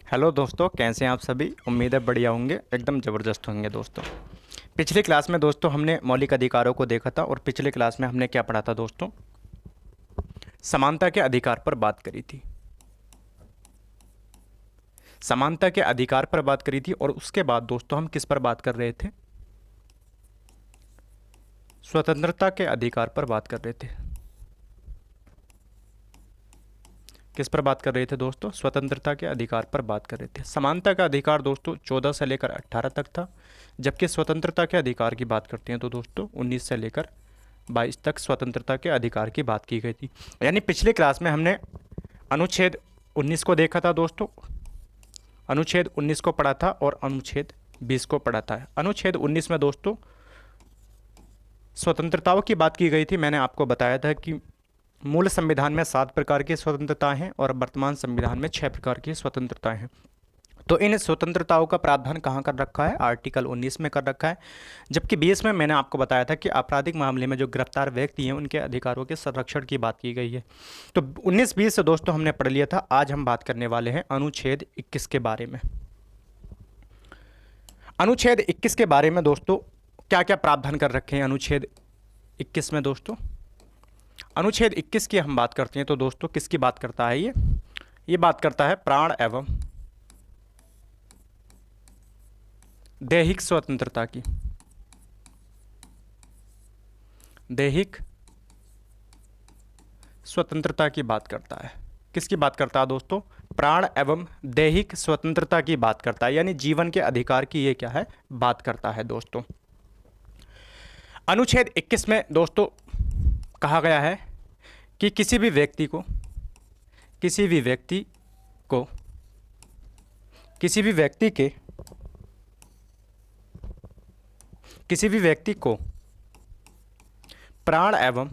Hello दोस्तों, कैसे हैं आप सभी। उम्मीद है बढ़िया होंगे, एकदम ज़बरदस्त होंगे दोस्तों। पिछली क्लास में दोस्तों हमने मौलिक अधिकारों को देखा था और पिछले क्लास में हमने क्या पढ़ा था दोस्तों, समानता के अधिकार पर बात करी थी। समानता के अधिकार पर बात करी थी और उसके बाद दोस्तों हम किस पर बात कर रहे थे, स्वतंत्रता के अधिकार पर बात कर रहे थे। किस पर बात कर रहे थे दोस्तों, स्वतंत्रता के अधिकार पर बात कर रहे थे। समानता का अधिकार दोस्तों 14 से लेकर 18 तक था, जबकि स्वतंत्रता के अधिकार की बात करते हैं तो दोस्तों 19 से लेकर 22 तक स्वतंत्रता के अधिकार की बात की गई थी। यानी पिछले क्लास में हमने अनुच्छेद 19 को देखा था दोस्तों, अनुच्छेद 19 को पढ़ा था और अनुच्छेद 20 को पढ़ा था। अनुच्छेद 19 में दोस्तों स्वतंत्रताओं की बात की गई थी। मैंने आपको बताया था कि मूल संविधान में 7 प्रकार की स्वतंत्रताएं हैं और वर्तमान संविधान में 6 प्रकार की स्वतंत्रताएं हैं। तो इन स्वतंत्रताओं का प्रावधान कहाँ कर रखा है, आर्टिकल 19 में कर रखा है। जबकि 20 में मैंने आपको बताया था कि आपराधिक मामले में जो गिरफ्तार व्यक्ति हैं उनके अधिकारों के संरक्षण की बात की गई है। तो 19-20 से दोस्तों हमने पढ़ लिया था। आज हम बात करने वाले हैं अनुच्छेद 21 के बारे में। अनुच्छेद 21 के बारे में दोस्तों क्या क्या प्रावधान कर रखे हैं अनुच्छेद 21 में दोस्तों। अनुच्छेद 21 की हम बात करते हैं तो दोस्तों किसकी बात करता है ये बात करता है प्राण एवं दैहिक स्वतंत्रता की। दैहिक स्वतंत्रता की बात करता है। किसकी बात करता है दोस्तों, प्राण एवं दैहिक स्वतंत्रता की बात करता है। यानी जीवन के अधिकार की ये क्या है, बात करता है दोस्तों। अनुच्छेद 21 में दोस्तों कहा गया है कि किसी भी व्यक्ति को किसी भी व्यक्ति को प्राण एवं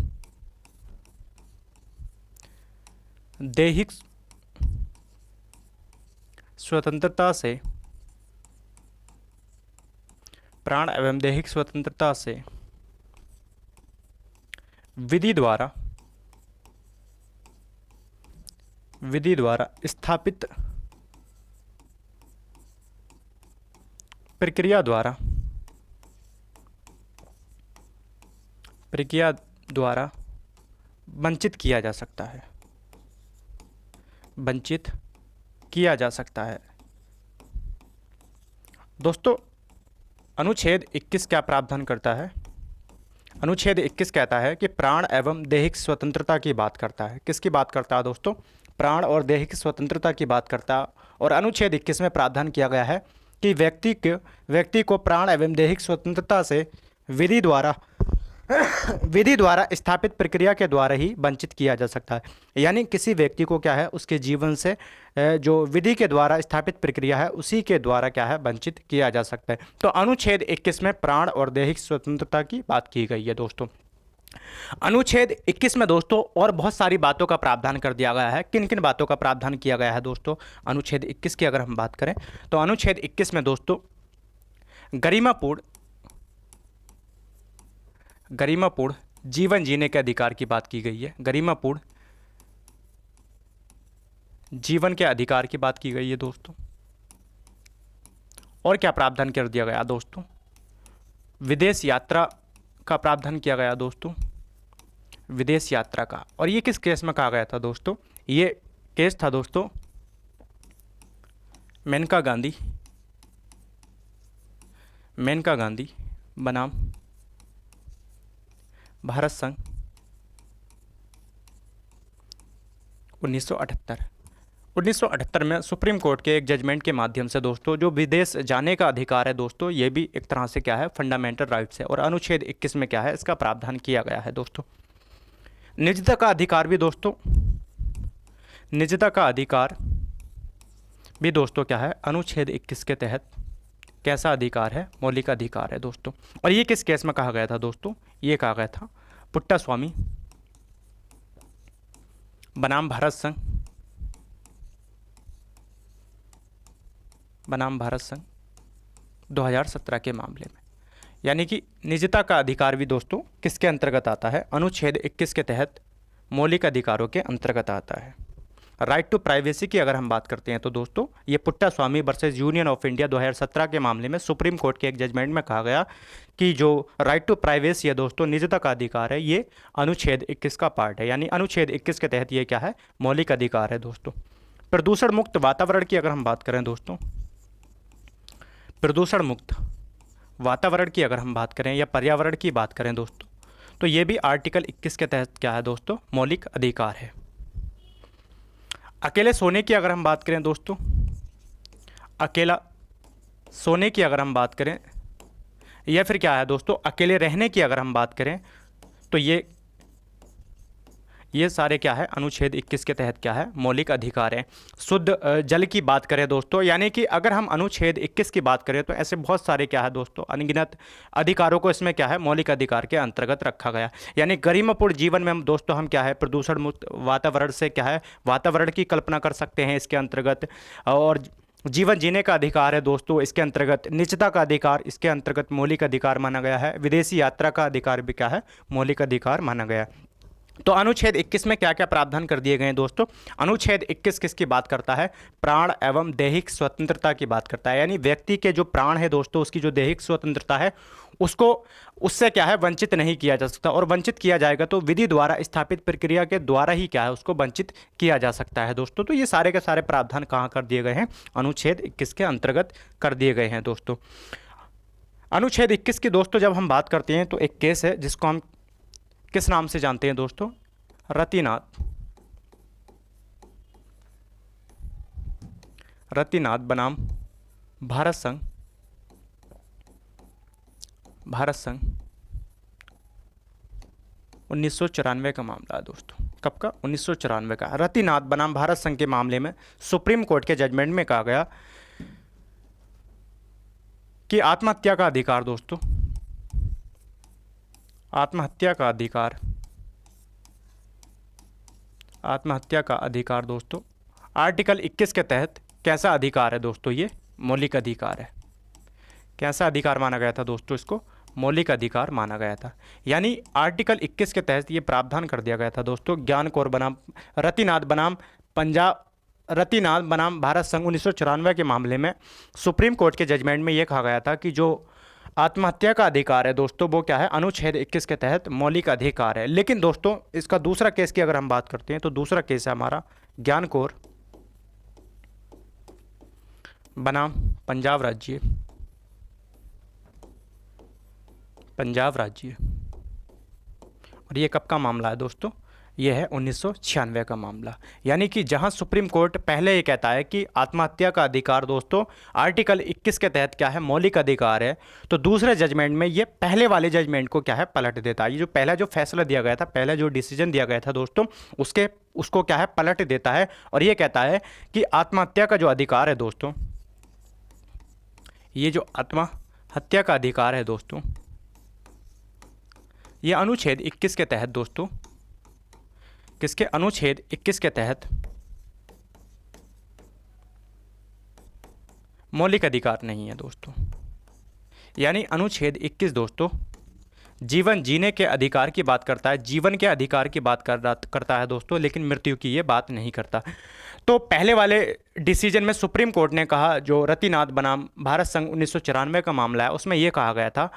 दैहिक स्वतंत्रता से विधि द्वारा स्थापित प्रक्रिया द्वारा वंचित किया जा सकता है। दोस्तों अनुच्छेद 21 क्या प्रावधान करता है, अनुच्छेद 21 कहता है कि प्राण एवं दैहिक स्वतंत्रता की बात करता है। किसकी बात करता है दोस्तों, प्राण और दैहिक स्वतंत्रता की बात करता है। और अनुच्छेद 21 में प्रावधान किया गया है कि व्यक्ति को प्राण एवं दैहिक स्वतंत्रता से विधि द्वारा स्थापित प्रक्रिया के द्वारा ही वंचित किया जा सकता है। यानी किसी व्यक्ति को क्या है, उसके जीवन से जो विधि के द्वारा स्थापित प्रक्रिया है उसी के द्वारा क्या है, वंचित किया जा सकता है। तो अनुच्छेद 21 में प्राण और दैहिक स्वतंत्रता की बात की गई है दोस्तों। अनुच्छेद 21 में दोस्तों और बहुत सारी बातों का प्रावधान कर दिया गया है। किन किन बातों का प्रावधान किया गया है दोस्तों अनुच्छेद 21 की अगर हम बात करें तो अनुच्छेद 21 में दोस्तों गरिमापूर्ण जीवन जीने के अधिकार की बात की गई है। गरिमापूर्ण जीवन के अधिकार की बात की गई है दोस्तों। और क्या प्रावधान कर दिया गया दोस्तों, विदेश यात्रा का प्रावधान किया गया दोस्तों, विदेश यात्रा का। और ये किस केस में कहा गया था दोस्तों, ये केस था दोस्तों मेनका गांधी बनाम भारत संघ 1978 में सुप्रीम कोर्ट के एक जजमेंट के माध्यम से दोस्तों जो विदेश जाने का अधिकार है दोस्तों, ये भी एक तरह से क्या है, फंडामेंटल राइट्स है। और अनुच्छेद 21 में क्या है, इसका प्रावधान किया गया है दोस्तों। निजता का अधिकार भी दोस्तों, निजता का अधिकार भी दोस्तों क्या है, अनुच्छेद 21 के तहत कैसा अधिकार है, मौलिक अधिकार है दोस्तों। और ये किस केस में कहा गया था दोस्तों, ये कहा गया था पुट्टास्वामी बनाम भारत संघ 2017 के मामले में। यानी कि निजता का अधिकार भी दोस्तों किसके अंतर्गत आता है, अनुच्छेद 21 के तहत मौलिक अधिकारों के अंतर्गत आता है। राइट टू प्राइवेसी की अगर हम बात करते हैं तो दोस्तों ये Puttaswamy versus union of India 2017 के मामले में सुप्रीम कोर्ट के एक जजमेंट में कहा गया कि जो राइट टू प्राइवेसी है दोस्तों, निजता का अधिकार है, ये अनुच्छेद 21 का पार्ट है। यानी अनुच्छेद 21 के तहत ये क्या है, मौलिक अधिकार है दोस्तों। प्रदूषण मुक्त वातावरण की अगर हम बात करें दोस्तों, प्रदूषण मुक्त वातावरण की अगर हम बात करें या पर्यावरण की बात करें दोस्तों, तो ये भी आर्टिकल 21 के तहत क्या है दोस्तों, मौलिक अधिकार है। अकेले सोने की अगर हम बात करें दोस्तों, अकेला सोने की अगर हम बात करें या फिर क्या है दोस्तों, अकेले रहने की अगर हम बात करें तो ये सारे क्या है, अनुच्छेद 21 के तहत क्या है, मौलिक अधिकार हैं। शुद्ध जल की बात करें दोस्तों, यानी कि अगर हम अनुच्छेद 21 की बात करें तो ऐसे बहुत सारे क्या है दोस्तों, अनगिनत अधिकारों को इसमें क्या है, मौलिक अधिकार के अंतर्गत रखा गया। यानी गरिमापूर्ण जीवन में हम दोस्तों हम क्या है, प्रदूषण मुक्त वातावरण से क्या है, वातावरण की कल्पना कर सकते हैं इसके अंतर्गत। और जीवन जीने का अधिकार है दोस्तों इसके अंतर्गत। निजता का अधिकार इसके अंतर्गत मौलिक अधिकार माना गया है। विदेशी यात्रा का अधिकार भी क्या है, मौलिक अधिकार माना गया। तो अनुच्छेद 21 में क्या क्या प्रावधान कर दिए गए हैं दोस्तों। अनुच्छेद 21 किसकी बात करता है, प्राण एवं दैहिक स्वतंत्रता की बात करता है। यानी व्यक्ति के जो प्राण है दोस्तों, उसकी जो दैहिक स्वतंत्रता है उसको उससे क्या है, वंचित नहीं किया जा सकता। और वंचित किया जाएगा तो विधि द्वारा स्थापित प्रक्रिया के द्वारा ही क्या है, उसको वंचित किया जा सकता है दोस्तों। तो ये सारे के सारे प्रावधान कहाँ कर दिए गए हैं, अनुच्छेद 21 के अंतर्गत कर दिए गए हैं दोस्तों। अनुच्छेद 21 की दोस्तों जब हम बात करते हैं तो एक केस है जिसको हम किस नाम से जानते हैं दोस्तों, रतिनाथ बनाम भारत संघ 1994 का मामला है दोस्तों। कब का, 1994 का। रतिनाथ बनाम भारत संघ के मामले में सुप्रीम कोर्ट के जजमेंट में कहा गया कि आत्महत्या का अधिकार दोस्तों, आत्महत्या का अधिकार दोस्तों, आर्टिकल 21 के तहत कैसा अधिकार है दोस्तों, ये मौलिक अधिकार है। कैसा अधिकार माना गया था दोस्तों, इसको मौलिक अधिकार माना गया था। यानी आर्टिकल 21 के तहत ये प्रावधान कर दिया गया था दोस्तों, ज्ञान कौर बनाम रतिनाथ बनाम भारत संघ 1994 के मामले में सुप्रीम कोर्ट के जजमेंट में ये कहा गया था कि जो आत्महत्या का अधिकार है दोस्तों, वो क्या है, अनुच्छेद 21 के तहत मौलिक अधिकार है। लेकिन दोस्तों इसका दूसरा केस की अगर हम बात करते हैं तो दूसरा केस है हमारा ज्ञान कौर बनाम पंजाब राज्य, और ये कब का मामला है दोस्तों, ये है 1996 का मामला। यानी कि जहां सुप्रीम कोर्ट पहले ये कहता है कि आत्महत्या का अधिकार दोस्तों आर्टिकल 21 के तहत क्या है, मौलिक अधिकार है, तो दूसरे जजमेंट में ये पहले वाले जजमेंट को क्या है, पलट देता है। ये जो पहला जो फैसला दिया गया था, पहला जो डिसीजन दिया गया था दोस्तों, उसको क्या है, पलट देता है और ये कहता है कि आत्महत्या का जो अधिकार है दोस्तों, ये जो आत्महत्या का अधिकार है दोस्तों, ये अनुच्छेद 21 के तहत दोस्तों, किसके, अनुच्छेद 21 के तहत मौलिक अधिकार नहीं है दोस्तों। यानी अनुच्छेद 21 दोस्तों जीवन जीने के अधिकार की बात करता है, जीवन के अधिकार की बात करता है दोस्तों, लेकिन मृत्यु की ये बात नहीं करता। तो पहले वाले डिसीजन में सुप्रीम कोर्ट ने कहा, जो रतिनाथ बनाम भारत संघ 1994 का मामला है, उसमें यह कहा गया था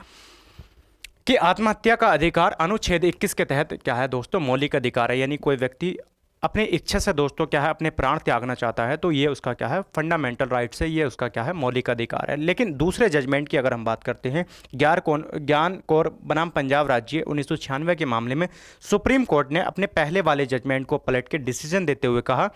कि आत्महत्या का अधिकार अनुच्छेद 21 के तहत क्या है दोस्तों, मौलिक अधिकार है। यानी कोई व्यक्ति अपने इच्छा से दोस्तों क्या है, अपने प्राण त्यागना चाहता है तो ये उसका क्या है, फंडामेंटल राइट से ये उसका क्या है, मौलिक अधिकार है। लेकिन दूसरे जजमेंट की अगर हम बात करते हैं, ज्ञान कौर बनाम पंजाब राज्य 1996 के मामले में सुप्रीम कोर्ट ने अपने पहले वाले जजमेंट को पलट के डिसीजन देते हुए कहा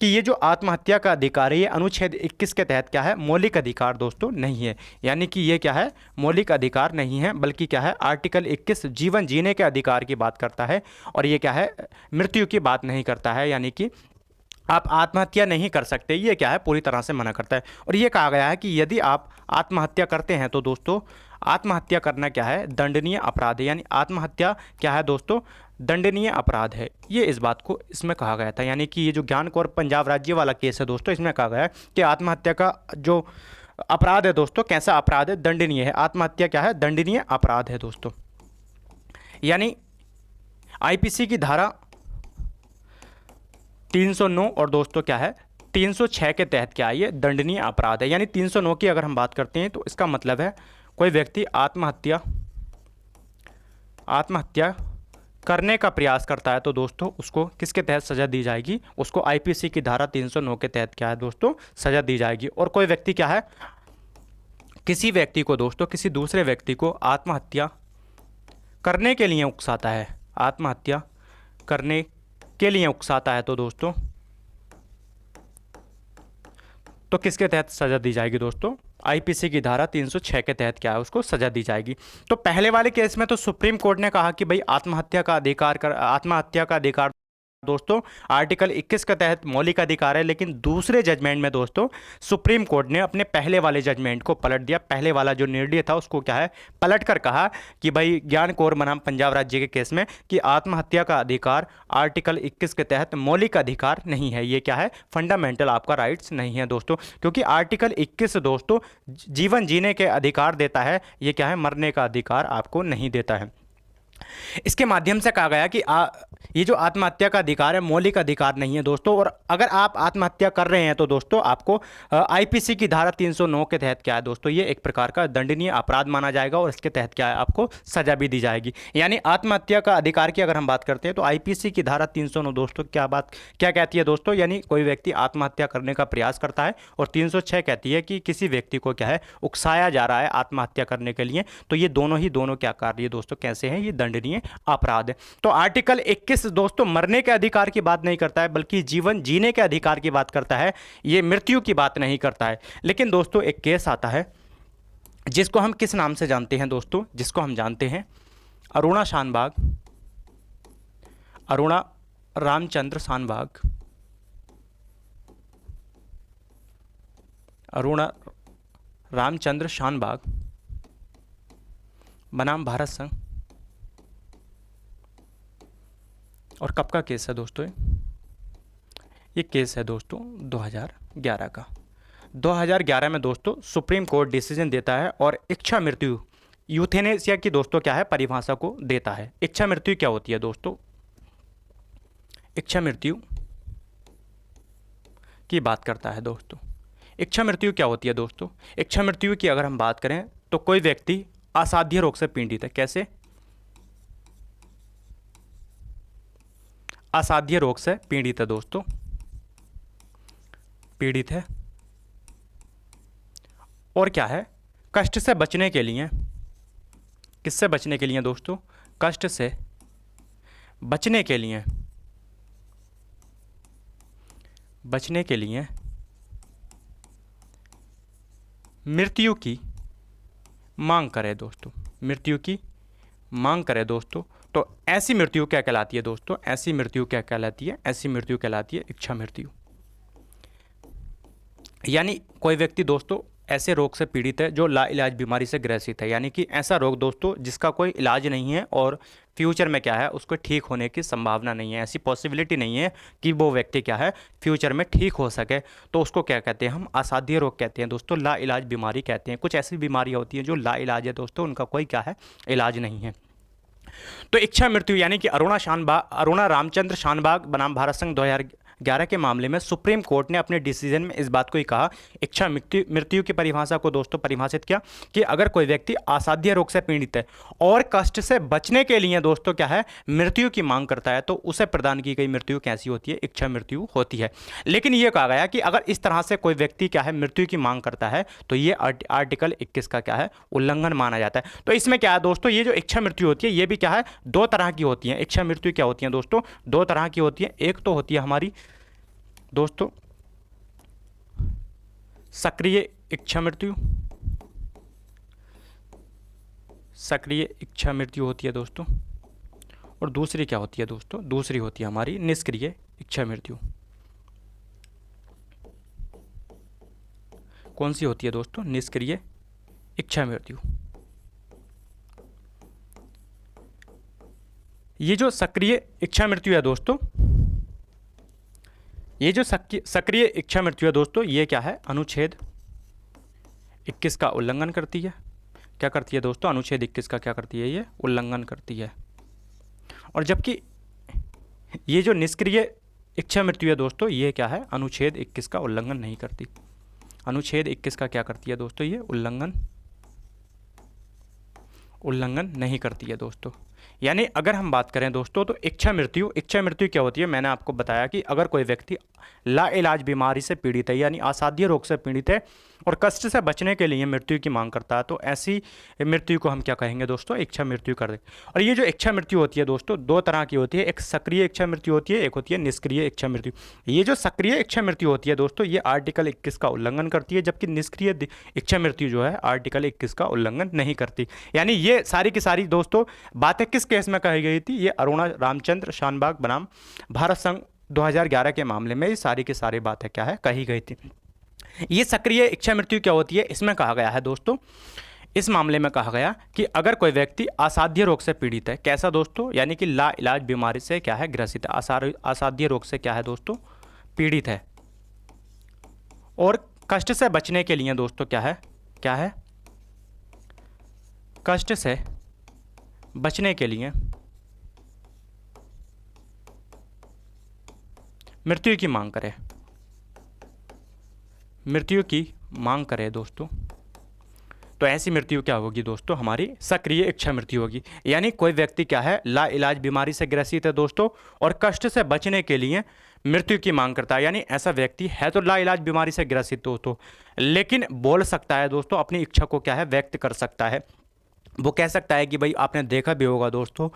कि ये जो आत्महत्या का अधिकार है, ये अनुच्छेद 21 के तहत क्या है, मौलिक अधिकार दोस्तों नहीं है। यानी कि ये क्या है, मौलिक अधिकार नहीं है, बल्कि क्या है, आर्टिकल 21 जीवन जीने के अधिकार की बात करता है और ये क्या है, मृत्यु की बात नहीं करता है। यानी कि आप आत्महत्या नहीं कर सकते, ये क्या है, पूरी तरह से मना करता है। और ये कहा गया है कि यदि आप आत्महत्या करते हैं तो दोस्तों आत्महत्या करना क्या है, दंडनीय अपराध है। यानी आत्महत्या क्या है दोस्तों, दंडनीय अपराध है। ये इस बात को इसमें कहा गया था। यानी कि ये जो ज्ञान कौर पंजाब राज्य वाला केस है दोस्तों, इसमें कहा गया है कि आत्महत्या का जो अपराध है दोस्तों, कैसा अपराध है, दंडनीय है। आत्महत्या क्या है, दंडनीय अपराध है दोस्तों। यानी आईपीसी की धारा 309 और दोस्तों क्या है 306 के तहत क्या है ये दंडनीय अपराध है। यानी 309 की अगर हम बात करते हैं तो इसका मतलब है कोई व्यक्ति आत्महत्या करने का प्रयास करता है तो दोस्तों उसको किसके तहत सजा दी जाएगी, उसको आईपीसी की धारा 309 के तहत क्या है दोस्तों सजा दी जाएगी। और कोई व्यक्ति क्या है किसी व्यक्ति को दोस्तों किसी दूसरे व्यक्ति को आत्महत्या करने के लिए उकसाता है, आत्महत्या करने के लिए उकसाता है तो किसके तहत सजा दी जाएगी दोस्तों, आईपीसी की धारा 306 के तहत क्या है उसको सजा दी जाएगी। तो पहले वाले केस में तो सुप्रीम कोर्ट ने कहा कि भाई आत्महत्या का अधिकार दोस्तों आर्टिकल 21 के तहत मौलिक अधिकार है, लेकिन दूसरे जजमेंट में दोस्तों सुप्रीम कोर्ट ने अपने पहले वाले जजमेंट को पलट दिया। पहले वाला जो निर्णय था उसको क्या है पलट कर कहा कि भाई ज्ञान कौर बनाम पंजाब राज्य के केस में कि आत्महत्या का अधिकार आर्टिकल 21 के तहत मौलिक अधिकार नहीं है, ये क्या है फंडामेंटल आपका राइट्स नहीं है दोस्तों, क्योंकि आर्टिकल 21 दोस्तों जीवन जीने के अधिकार देता है, ये क्या है मरने का अधिकार आपको नहीं देता है। इसके माध्यम से कहा गया कि ये जो आत्महत्या का अधिकार है मौलिक अधिकार नहीं है दोस्तों, और अगर आप आत्महत्या कर रहे हैं तो दोस्तों आपको आईपीसी की धारा 309 के तहत क्या है दोस्तों ये एक प्रकार का दंडनीय अपराध माना जाएगा और इसके तहत क्या है आपको सजा भी दी जाएगी। यानी आत्महत्या का अधिकार की अगर हम बात करते हैं तो आईपीसी की धारा 309 दोस्तों क्या कहती है दोस्तों, यानी कोई व्यक्ति आत्महत्या करने का प्रयास करता है, और 306 कहती है कि किसी व्यक्ति को क्या है उकसाया जा रहा है आत्महत्या करने के लिए। तो ये दोनों क्या कार्य दोस्तों कैसे हैं, ये दंडनीय अपराध है। तो आर्टिकल 21 दोस्तों मरने के अधिकार की बात नहीं करता है बल्कि जीवन जीने के अधिकार की बात करता है, ये मृत्यु की बात नहीं करता है। लेकिन दोस्तों एक केस आता है जिसको हम किस नाम से जानते हैं दोस्तों, जिसको हम जानते हैं अरुणा रामचंद्र शानबाग, अरुणा रामचंद्र शानबाग बनाम भारत संघ। और कब का केस है दोस्तों ये केस है दोस्तों 2011 का। 2011 में दोस्तों सुप्रीम कोर्ट डिसीजन देता है और इच्छा मृत्यु यूथेनेसिया की दोस्तों क्या है परिभाषा को देता है। इच्छा मृत्यु क्या होती है दोस्तों, इच्छा मृत्यु की बात करता है दोस्तों। इच्छा मृत्यु क्या होती है दोस्तों, इच्छा मृत्यु की अगर हम बात करें तो कोई व्यक्ति असाध्य रोग से पीड़ित है, कैसे असाध्य रोग से पीड़ित है दोस्तों, पीड़ित है और क्या है कष्ट से बचने के लिए, किससे बचने के लिए दोस्तों, कष्ट से बचने के लिए मृत्यु की मांग करे दोस्तों, मृत्यु की मांग करे दोस्तों। तो ऐसी मृत्यु क्या कहलाती है दोस्तों, ऐसी मृत्यु क्या कहलाती है, ऐसी मृत्यु कहलाती है इच्छा मृत्यु। यानी कोई व्यक्ति दोस्तों ऐसे रोग से पीड़ित है जो लाइलाज बीमारी से ग्रसित है, यानी कि ऐसा रोग दोस्तों जिसका कोई इलाज नहीं है और फ्यूचर में क्या है उसको ठीक होने की संभावना नहीं है, ऐसी पॉसिबिलिटी नहीं है कि वो व्यक्ति क्या है फ्यूचर में ठीक हो सके, तो उसको क्या कहते हैं हम असाध्य रोग कहते हैं दोस्तों, लाइलाज बीमारी कहते हैं। कुछ ऐसी बीमारियाँ होती हैं जो लाइलाज है दोस्तों, उनका कोई क्या है इलाज नहीं है। तो इच्छा मृत्यु यानी कि अरुणा रामचंद्र शानबाग बनाम भारत संघ 2011 के मामले में सुप्रीम कोर्ट ने अपने डिसीजन में इस बात को ही कहा, इच्छा मृत्यु की परिभाषा को दोस्तों परिभाषित किया कि अगर कोई व्यक्ति असाध्य रोग से पीड़ित है और कष्ट से बचने के लिए दोस्तों क्या है मृत्यु की मांग करता है तो उसे प्रदान की गई मृत्यु कैसी होती है, इच्छा मृत्यु होती है। लेकिन यह कहा गया कि अगर इस तरह से कोई व्यक्ति क्या है मृत्यु की मांग करता है तो ये आर्टिकल 21 का क्या है उल्लंघन माना जाता है। तो इसमें क्या है दोस्तों, ये जो इच्छा मृत्यु होती है ये भी क्या है दो तरह की होती है। इच्छा मृत्यु क्या होती है दोस्तों, दो तरह की होती है। एक तो होती है हमारी दोस्तों सक्रिय इच्छा मृत्यु, सक्रिय इच्छा मृत्यु होती है दोस्तों, और दूसरी क्या होती है दोस्तों, दूसरी होती है हमारी निष्क्रिय इच्छा मृत्यु। कौन सी होती है दोस्तों, निष्क्रिय इच्छा मृत्यु। ये जो सक्रिय इच्छा मृत्यु है दोस्तों, ये जो सक्रिय इच्छा मृत्यु है दोस्तों ये क्या है अनुच्छेद 21 का उल्लंघन करती है। क्या करती है दोस्तों, अनुच्छेद 21 का क्या करती है, ये उल्लंघन करती है। और जबकि ये जो निष्क्रिय इच्छा मृत्यु है दोस्तों, ये क्या है, अनुच्छेद 21 का उल्लंघन नहीं करती। अनुच्छेद 21 का क्या करती है दोस्तों, ये उल्लंघन नहीं करती है दोस्तों। यानी अगर हम बात करें दोस्तों तो इच्छा मृत्यु क्या होती है, मैंने आपको बताया कि अगर कोई व्यक्ति लाइलाज बीमारी से पीड़ित है यानी असाध्य रोग से पीड़ित है और कष्ट से बचने के लिए मृत्यु की मांग करता है, तो ऐसी मृत्यु को हम क्या कहेंगे दोस्तों, इच्छा मृत्यु कर दें। और ये जो इच्छा मृत्यु होती है दोस्तों, दो तरह की होती है, एक सक्रिय इच्छा मृत्यु होती है, एक होती है निष्क्रिय इच्छा मृत्यु। ये जो सक्रिय इच्छा मृत्यु होती है दोस्तों, ये आर्टिकल 21 का उल्लंघन करती है, जबकि निष्क्रिय इच्छा मृत्यु जो है आर्टिकल 21 का उल्लंघन नहीं करती। यानी ये सारी की सारी दोस्तों बातें किस केस में कही गई थी, ये अरुणा रामचंद्र शानबाग बनाम भारत संघ 2011 के मामले में ये सारी की सारी बातें क्या है कही गई थी। ये सक्रिय इच्छा मृत्यु क्या होती है, इसमें कहा गया है दोस्तों, इस मामले में कहा गया कि अगर कोई व्यक्ति असाध्य रोग से पीड़ित है, कैसा दोस्तों, यानी कि लाइलाज बीमारी से क्या है ग्रसित है, असाध्य रोग से क्या है दोस्तों पीड़ित है और कष्ट से बचने के लिए दोस्तों क्या है कष्ट से बचने के लिए मृत्यु की मांग करे दोस्तों, तो ऐसी मृत्यु क्या होगी दोस्तों, हमारी सक्रिय इच्छा मृत्यु होगी। यानी कोई व्यक्ति क्या है लाइलाज बीमारी से ग्रसित है दोस्तों और कष्ट से बचने के लिए मृत्यु की मांग करता है, यानी ऐसा व्यक्ति है तो लाइलाज बीमारी से ग्रसित दोस्तों, लेकिन बोल सकता है दोस्तों, अपनी इच्छा को क्या है व्यक्त कर सकता है। वो कह सकता है कि भाई आपने देखा भी होगा दोस्तों,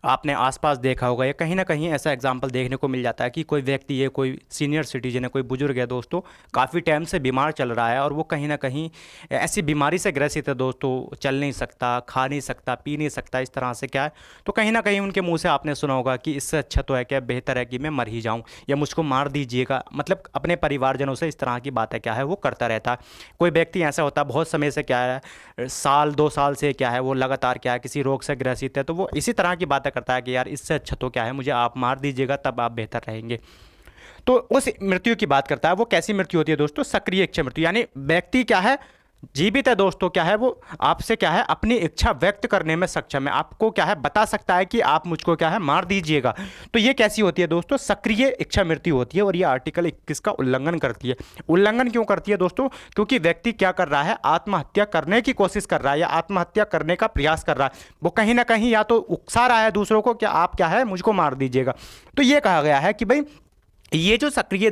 आपने आसपास देखा होगा या कहीं ना कहीं ऐसा एग्जाम्पल देखने को मिल जाता है कि कोई व्यक्ति है, कोई सीनियर सिटीजन है, कोई बुजुर्ग है दोस्तों, काफ़ी टाइम से बीमार चल रहा है और वो कहीं ना कहीं ऐसी बीमारी से ग्रसित है दोस्तों, चल नहीं सकता, खा नहीं सकता, पी नहीं सकता, इस तरह से क्या है, तो कहीं ना कहीं उनके मुँह से आपने सुना होगा कि इससे अच्छा तो है क्या, बेहतर है कि मैं मर ही जाऊँ या मुझको मार दीजिएगा, मतलब अपने परिवारजनों से इस तरह की बातें क्या है वो करता रहता है। कोई व्यक्ति ऐसा होता है बहुत समय से क्या है, साल 2 साल से क्या है वो लगातार क्या है किसी रोग से ग्रसित है, तो वो इसी तरह की बातें करता है कि यार इससे अच्छा तो क्या है मुझे आप मार दीजिएगा तब आप बेहतर रहेंगे। तो उस मृत्यु की बात करता है। वो कैसी मृत्यु होती है दोस्तों, सक्रिय इच्छा मृत्यु, यानी व्यक्ति क्या है जीवित है दोस्तों, क्या है वो आपसे क्या है अपनी इच्छा व्यक्त करने में सक्षम है, आपको क्या है बता सकता है कि आप मुझको क्या है मार दीजिएगा। तो ये कैसी होती है दोस्तों, सक्रिय इच्छा मृत्यु होती है और ये आर्टिकल 21 का उल्लंघन करती है। उल्लंघन क्यों करती है दोस्तों, क्योंकि व्यक्ति क्या कर रहा है, आत्महत्या करने की कोशिश कर रहा है या आत्महत्या करने का प्रयास कर रहा है, वो कहीं ना कहीं या तो उकसा रहा है दूसरों को कि आप क्या है मुझको मार दीजिएगा। तो ये कहा गया है कि भाई ये जो सक्रिय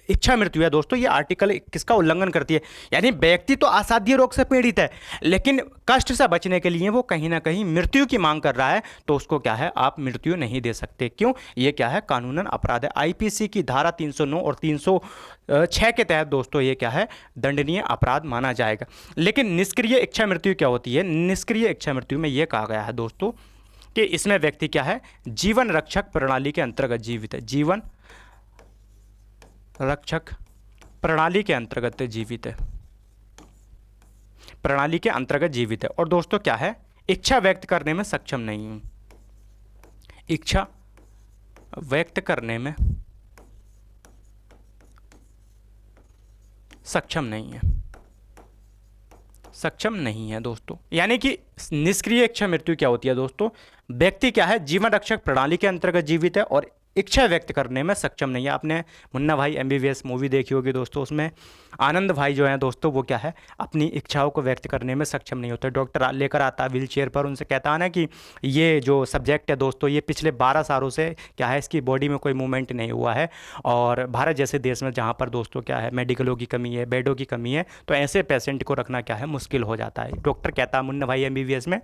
इच्छा मृत्यु है दोस्तों, ये आर्टिकल 21 का उल्लंघन करती है। यानी व्यक्ति तो असाध्य रोग से पीड़ित है लेकिन कष्ट से बचने के लिए वो कहीं ना कहीं मृत्यु की मांग कर रहा है, तो उसको क्या है आप मृत्यु नहीं दे सकते। क्यों, ये क्या है कानूनन अपराध है, आईपीसी की धारा 309 और 306 के तहत दोस्तों ये क्या है दंडनीय अपराध माना जाएगा। लेकिन निष्क्रिय इच्छा मृत्यु क्या होती है, निष्क्रिय इच्छा मृत्यु में ये कहा गया है दोस्तों कि इसमें व्यक्ति क्या है जीवन रक्षक प्रणाली के अंतर्गत जीवित है, जीवन रक्षक प्रणाली के अंतर्गत जीवित है, प्रणाली के अंतर्गत जीवित है और दोस्तों क्या है इच्छा व्यक्त करने में सक्षम नहीं हूं, इच्छा व्यक्त करने में सक्षम नहीं है दोस्तों। यानी कि निष्क्रिय इच्छा मृत्यु क्या होती है दोस्तों, व्यक्ति क्या है जीवन रक्षक प्रणाली के अंतर्गत जीवित है और इच्छा व्यक्त करने में सक्षम नहीं है। आपने मुन्ना भाई MBBS मूवी देखी होगी दोस्तों, उसमें आनंद भाई जो हैं दोस्तों वो क्या है अपनी इच्छाओं को व्यक्त करने में सक्षम नहीं होते। डॉक्टर लेकर आता है व्हील चेयर पर, उनसे कहता है ना कि ये जो सब्जेक्ट है दोस्तों ये पिछले 12 सालों से क्या है इसकी बॉडी में कोई मूवमेंट नहीं हुआ है और भारत जैसे देश में जहाँ पर दोस्तों क्या है मेडिकलों की कमी है, बेडों की कमी है, तो ऐसे पेशेंट को रखना क्या है मुश्किल हो जाता है, डॉक्टर कहता है मुन्ना भाई MBBS में।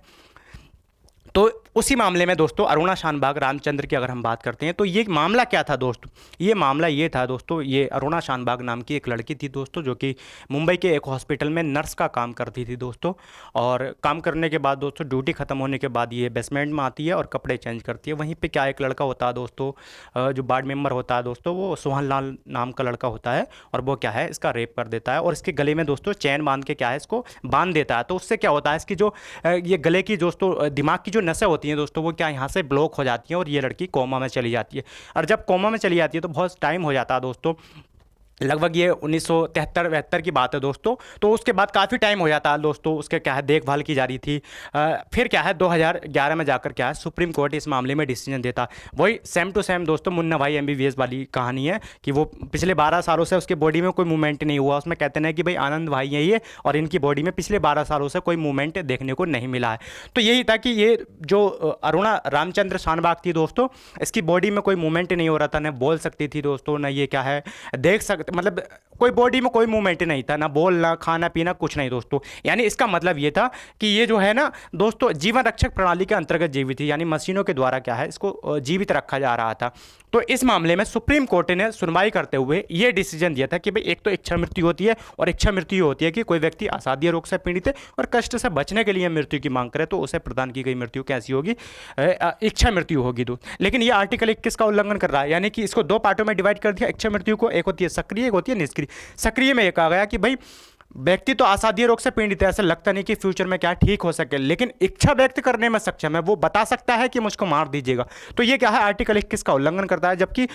तो उसी मामले में दोस्तों अरुणा शानबाग रामचंद्र की अगर हम बात करते हैं तो ये मामला क्या था दोस्तों, ये मामला ये था दोस्तों, ये अरुणा शानबाग नाम की एक लड़की थी दोस्तों जो कि मुंबई के एक हॉस्पिटल में नर्स का काम करती थी दोस्तों। और काम करने के बाद दोस्तों ड्यूटी ख़त्म होने के बाद ये बेसमेंट में आती है और कपड़े चेंज करती है। वहीं पर क्या एक लड़का होता है दोस्तों, जो वार्ड मेंबर होता है दोस्तों वो सोहन लाल नाम का लड़का होता है और वो क्या है इसका रेप कर देता है और इसके गले में दोस्तों चैन बांध के क्या है इसको बांध देता है। तो उससे क्या होता है इसकी जो ये गले की दोस्तों दिमाग की जो नसें होती हैं दोस्तों वो क्या यहाँ से ब्लॉक हो जाती हैं और ये लड़की कोमा में चली जाती है। और जब कोमा में चली जाती है तो बहुत टाइम हो जाता है दोस्तों, लगभग ये 1973-72 की बात है दोस्तों। तो उसके बाद काफ़ी टाइम हो जाता है दोस्तों, उसके क्या है देखभाल की जा रही थी। फिर क्या है 2011 में जाकर क्या है सुप्रीम कोर्ट इस मामले में डिसीजन देता। वही सेम टू सेम दोस्तों मुन्ना भाई एमबीबीएस वाली कहानी है कि वो पिछले 12 सालों से उसके बॉडी में कोई मूवमेंट नहीं हुआ। उसमें कहते हैं कि भाई आनंद भाई यही है और इनकी बॉडी में पिछले 12 सालों से कोई मूवमेंट देखने को नहीं मिला है। तो यही था कि ये जो अरुणा रामचंद्र शानबाग थी दोस्तों, इसकी बॉडी में कोई मूवमेंट नहीं हो रहा था, न बोल सकती थी दोस्तों, न ये क्या है देख सकते, मतलब कोई बॉडी में कोई मूवमेंट नहीं था, ना बोलना खाना पीना कुछ नहीं दोस्तों। यानी इसका मतलब ये था कि ये जो है ना दोस्तों जीवन रक्षक प्रणाली के अंतर्गत जीवित थी, यानी मशीनों के द्वारा क्या है इसको जीवित रखा जा रहा था। तो इस मामले में सुप्रीम कोर्ट ने सुनवाई करते हुए ये डिसीजन दिया था कि भाई एक तो इच्छा मृत्यु होती है, और इच्छा मृत्यु होती है कि कोई व्यक्ति असाध्य रोग से पीड़ित है और कष्ट से बचने के लिए मृत्यु की मांग करे तो उसे प्रदान की गई मृत्यु कैसी होगी, इच्छा मृत्यु होगी। लेकिन ये आर्टिकल 21 का उल्लंघन कर रहा है, यानी कि इसको दो पार्टों में डिवाइड कर दिया इच्छा मृत्यु को, एक होती है सक्रिय, एक होती है निष्क्रिय। सक्रिय में ये कहा गया कि भाई व्यक्ति तो असाध्य रोग से पीड़ित है, ऐसा लगता नहीं कि फ्यूचर में क्या ठीक हो सके, लेकिन इच्छा व्यक्त करने में सक्षम है, वो बता सकता है कि मुझको मार दीजिएगा। तो ये क्या है आर्टिकल 21 का उल्लंघन करता है। जबकि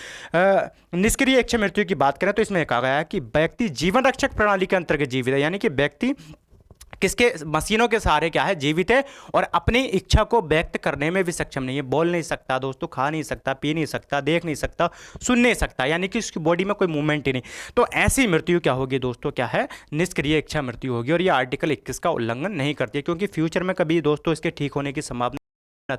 निष्क्रिय इच्छा मृत्यु की बात करें तो इसमें कहा गया है कि व्यक्ति जीवन रक्षक प्रणाली के अंतर्गत जीवित है, यानी कि व्यक्ति किसके मशीनों के सहारे क्या है जीवित है और अपनी इच्छा को व्यक्त करने में भी सक्षम नहीं है, बोल नहीं सकता दोस्तों, खा नहीं सकता, पी नहीं सकता, देख नहीं सकता, सुन नहीं सकता, यानी कि उसकी बॉडी में कोई मूवमेंट ही नहीं। तो ऐसी मृत्यु क्या होगी दोस्तों, क्या है निष्क्रिय इच्छा मृत्यु होगी, और ये आर्टिकल 21 का उल्लंघन नहीं करती है, क्योंकि फ्यूचर में कभी दोस्तों इसके ठीक होने की संभावना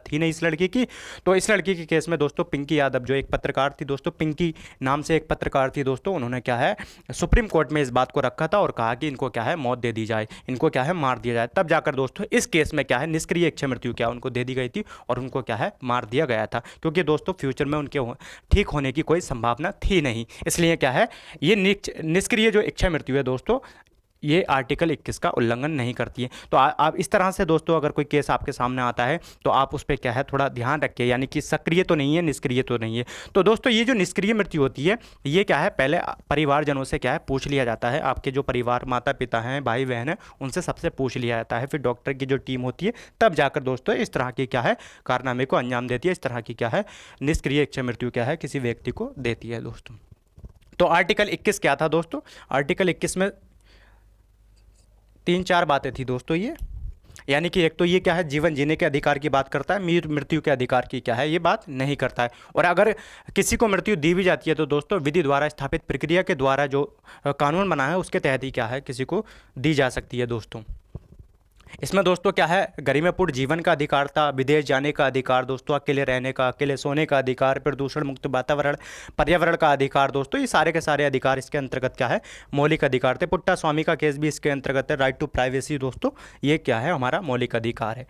थी नहीं इस लड़की की। तो इस लड़की के केस में दोस्तों पिंकी यादव जो एक पत्रकार थी दोस्तों, पिंकी नाम से एक पत्रकार थी दोस्तों, उन्होंने क्या है सुप्रीम कोर्ट में इस बात को रखा था और कहा कि इनको क्या है मौत दे दी जाए, इनको क्या है मार दिया जाए। तब जाकर दोस्तों इस केस में क्या है निष्क्रिय इच्छा मृत्यु क्या उनको दे दी गई थी और उनको क्या है मार दिया गया था, क्योंकि दोस्तों फ्यूचर में उनके ठीक होने की कोई संभावना थी नहीं। इसलिए क्या है ये निष्क्रिय जो इच्छा मृत्यु है दोस्तों, ये आर्टिकल 21 का उल्लंघन नहीं करती है। तो आप इस तरह से दोस्तों अगर कोई केस आपके सामने आता है तो आप उस पर क्या है थोड़ा ध्यान रखिए, यानी कि सक्रिय तो नहीं है, निष्क्रिय तो नहीं है। तो दोस्तों ये जो निष्क्रिय मृत्यु होती है ये क्या है पहले परिवारजनों से क्या है पूछ लिया जाता है, आपके जो परिवार माता पिता हैं भाई बहन हैं उनसे सबसे पूछ लिया जाता है, फिर डॉक्टर की जो टीम होती है तब जाकर दोस्तों इस तरह की क्या है कारनामे को अंजाम देती है, इस तरह की क्या है निष्क्रिय इच्छा मृत्यु क्या है किसी व्यक्ति को देती है दोस्तों। तो आर्टिकल 21 क्या था दोस्तों, आर्टिकल 21 में तीन चार बातें थी दोस्तों ये, यानी कि एक तो ये क्या है जीवन जीने के अधिकार की बात करता है, मृत्यु के अधिकार की क्या है ये बात नहीं करता है। और अगर किसी को मृत्यु दी भी जाती है तो दोस्तों विधि द्वारा स्थापित प्रक्रिया के द्वारा जो कानून बना है उसके तहत ही क्या है किसी को दी जा सकती है दोस्तों। इसमें दोस्तों क्या है गरिमापूर्ण जीवन का अधिकार था, विदेश जाने का अधिकार दोस्तों, अकेले रहने का, अकेले सोने का अधिकार, प्रदूषण मुक्त वातावरण, पर्यावरण का अधिकार दोस्तों, ये सारे के सारे अधिकार इसके अंतर्गत क्या है मौलिक अधिकार थे। पुट्टा स्वामी का केस भी इसके अंतर्गत है, राइट टू प्राइवेसी दोस्तों, ये क्या है हमारा मौलिक अधिकार है।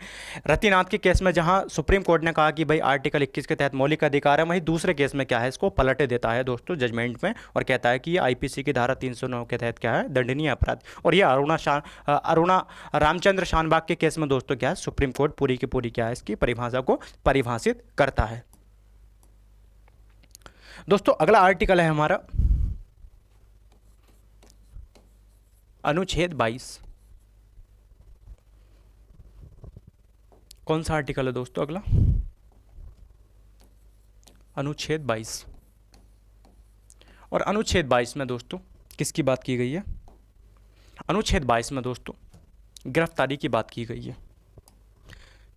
रतिनाथ के केस में जहाँ सुप्रीम कोर्ट ने कहा कि भाई आर्टिकल 21 के तहत मौलिक अधिकार है, वहीं दूसरे केस में क्या है इसको पलट देता है दोस्तों जजमेंट में और कहता है कि ये आईपीसी की धारा 309 के तहत क्या है दंडनीय अपराध। और ये अरुणा रामचंद्र शानबाग के केस में दोस्तों क्या है सुप्रीम कोर्ट पूरी की पूरी क्या है इसकी परिभाषा को परिभाषित करता है। दोस्तों अगला आर्टिकल है हमारा अनुच्छेद 22। कौन सा आर्टिकल है दोस्तों अगला, अनुच्छेद 22। और अनुच्छेद 22 में दोस्तों किसकी बात की गई है, अनुच्छेद 22 में दोस्तों गिरफ्तारी की बात की गई है।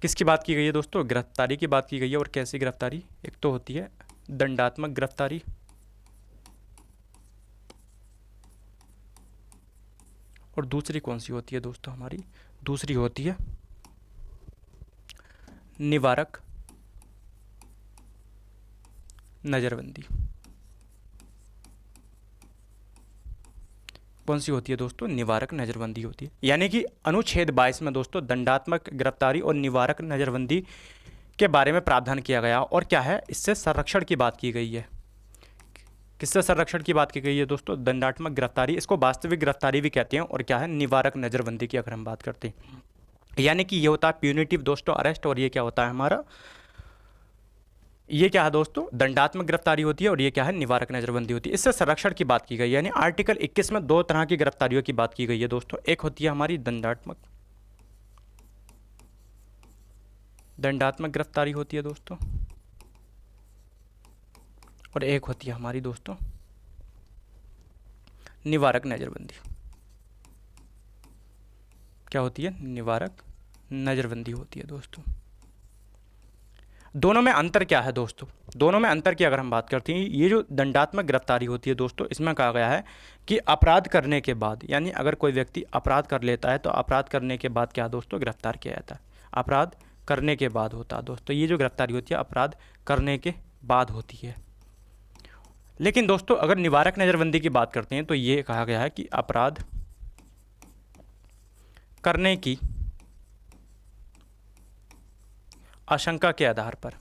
किसकी बात की गई है दोस्तों, गिरफ्तारी की बात की गई है। और कैसी गिरफ्तारी, एक तो होती है दंडात्मक गिरफ्तारी और दूसरी कौन सी होती है दोस्तों हमारी, दूसरी होती है निवारक नज़रबंदी। कौन सी होती है दोस्तों, निवारक नज़रबंदी होती है। यानी कि अनुच्छेद 22 में दोस्तों दंडात्मक गिरफ्तारी और निवारक नज़रबंदी के बारे में प्रावधान किया गया और क्या है इससे संरक्षण की बात की गई है। किससे संरक्षण की बात की गई है दोस्तों, दंडात्मक गिरफ्तारी, इसको वास्तविक गिरफ्तारी भी कहते हैं, और क्या है निवारक नज़रबंदी की अगर हम बात करते हैं, यानी कि ये होता है प्यूनिटिव दोस्तों अरेस्ट, और ये क्या होता है हमारा, ये क्या है दोस्तों दंडात्मक गिरफ्तारी होती है और ये क्या है निवारक नज़रबंदी होती है। इससे संरक्षण की बात की गई है। यानी आर्टिकल 21 में दो तरह की गिरफ्तारियों की बात की गई है दोस्तों, एक होती है हमारी दंडात्मक गिरफ्तारी होती है दोस्तों, और एक होती है हमारी दोस्तों निवारक नज़रबंदी क्या होती है? निवारक नज़रबंदी होती है दोस्तों। दोनों में अंतर क्या है दोस्तों? दोनों में अंतर की अगर हम बात करते हैं, ये जो दंडात्मक गिरफ्तारी होती है दोस्तों, इसमें कहा गया है कि अपराध करने के बाद, यानी अगर कोई व्यक्ति अपराध कर लेता है तो अपराध करने के बाद क्या दोस्तों? गिरफ्तार किया जाता है। अपराध करने के बाद होता है दोस्तों, ये जो गिरफ्तारी होती है अपराध करने के बाद होती है। लेकिन दोस्तों अगर निवारक नज़रबंदी की बात करते हैं तो ये कहा गया है कि अपराध करने की आशंका के आधार पर,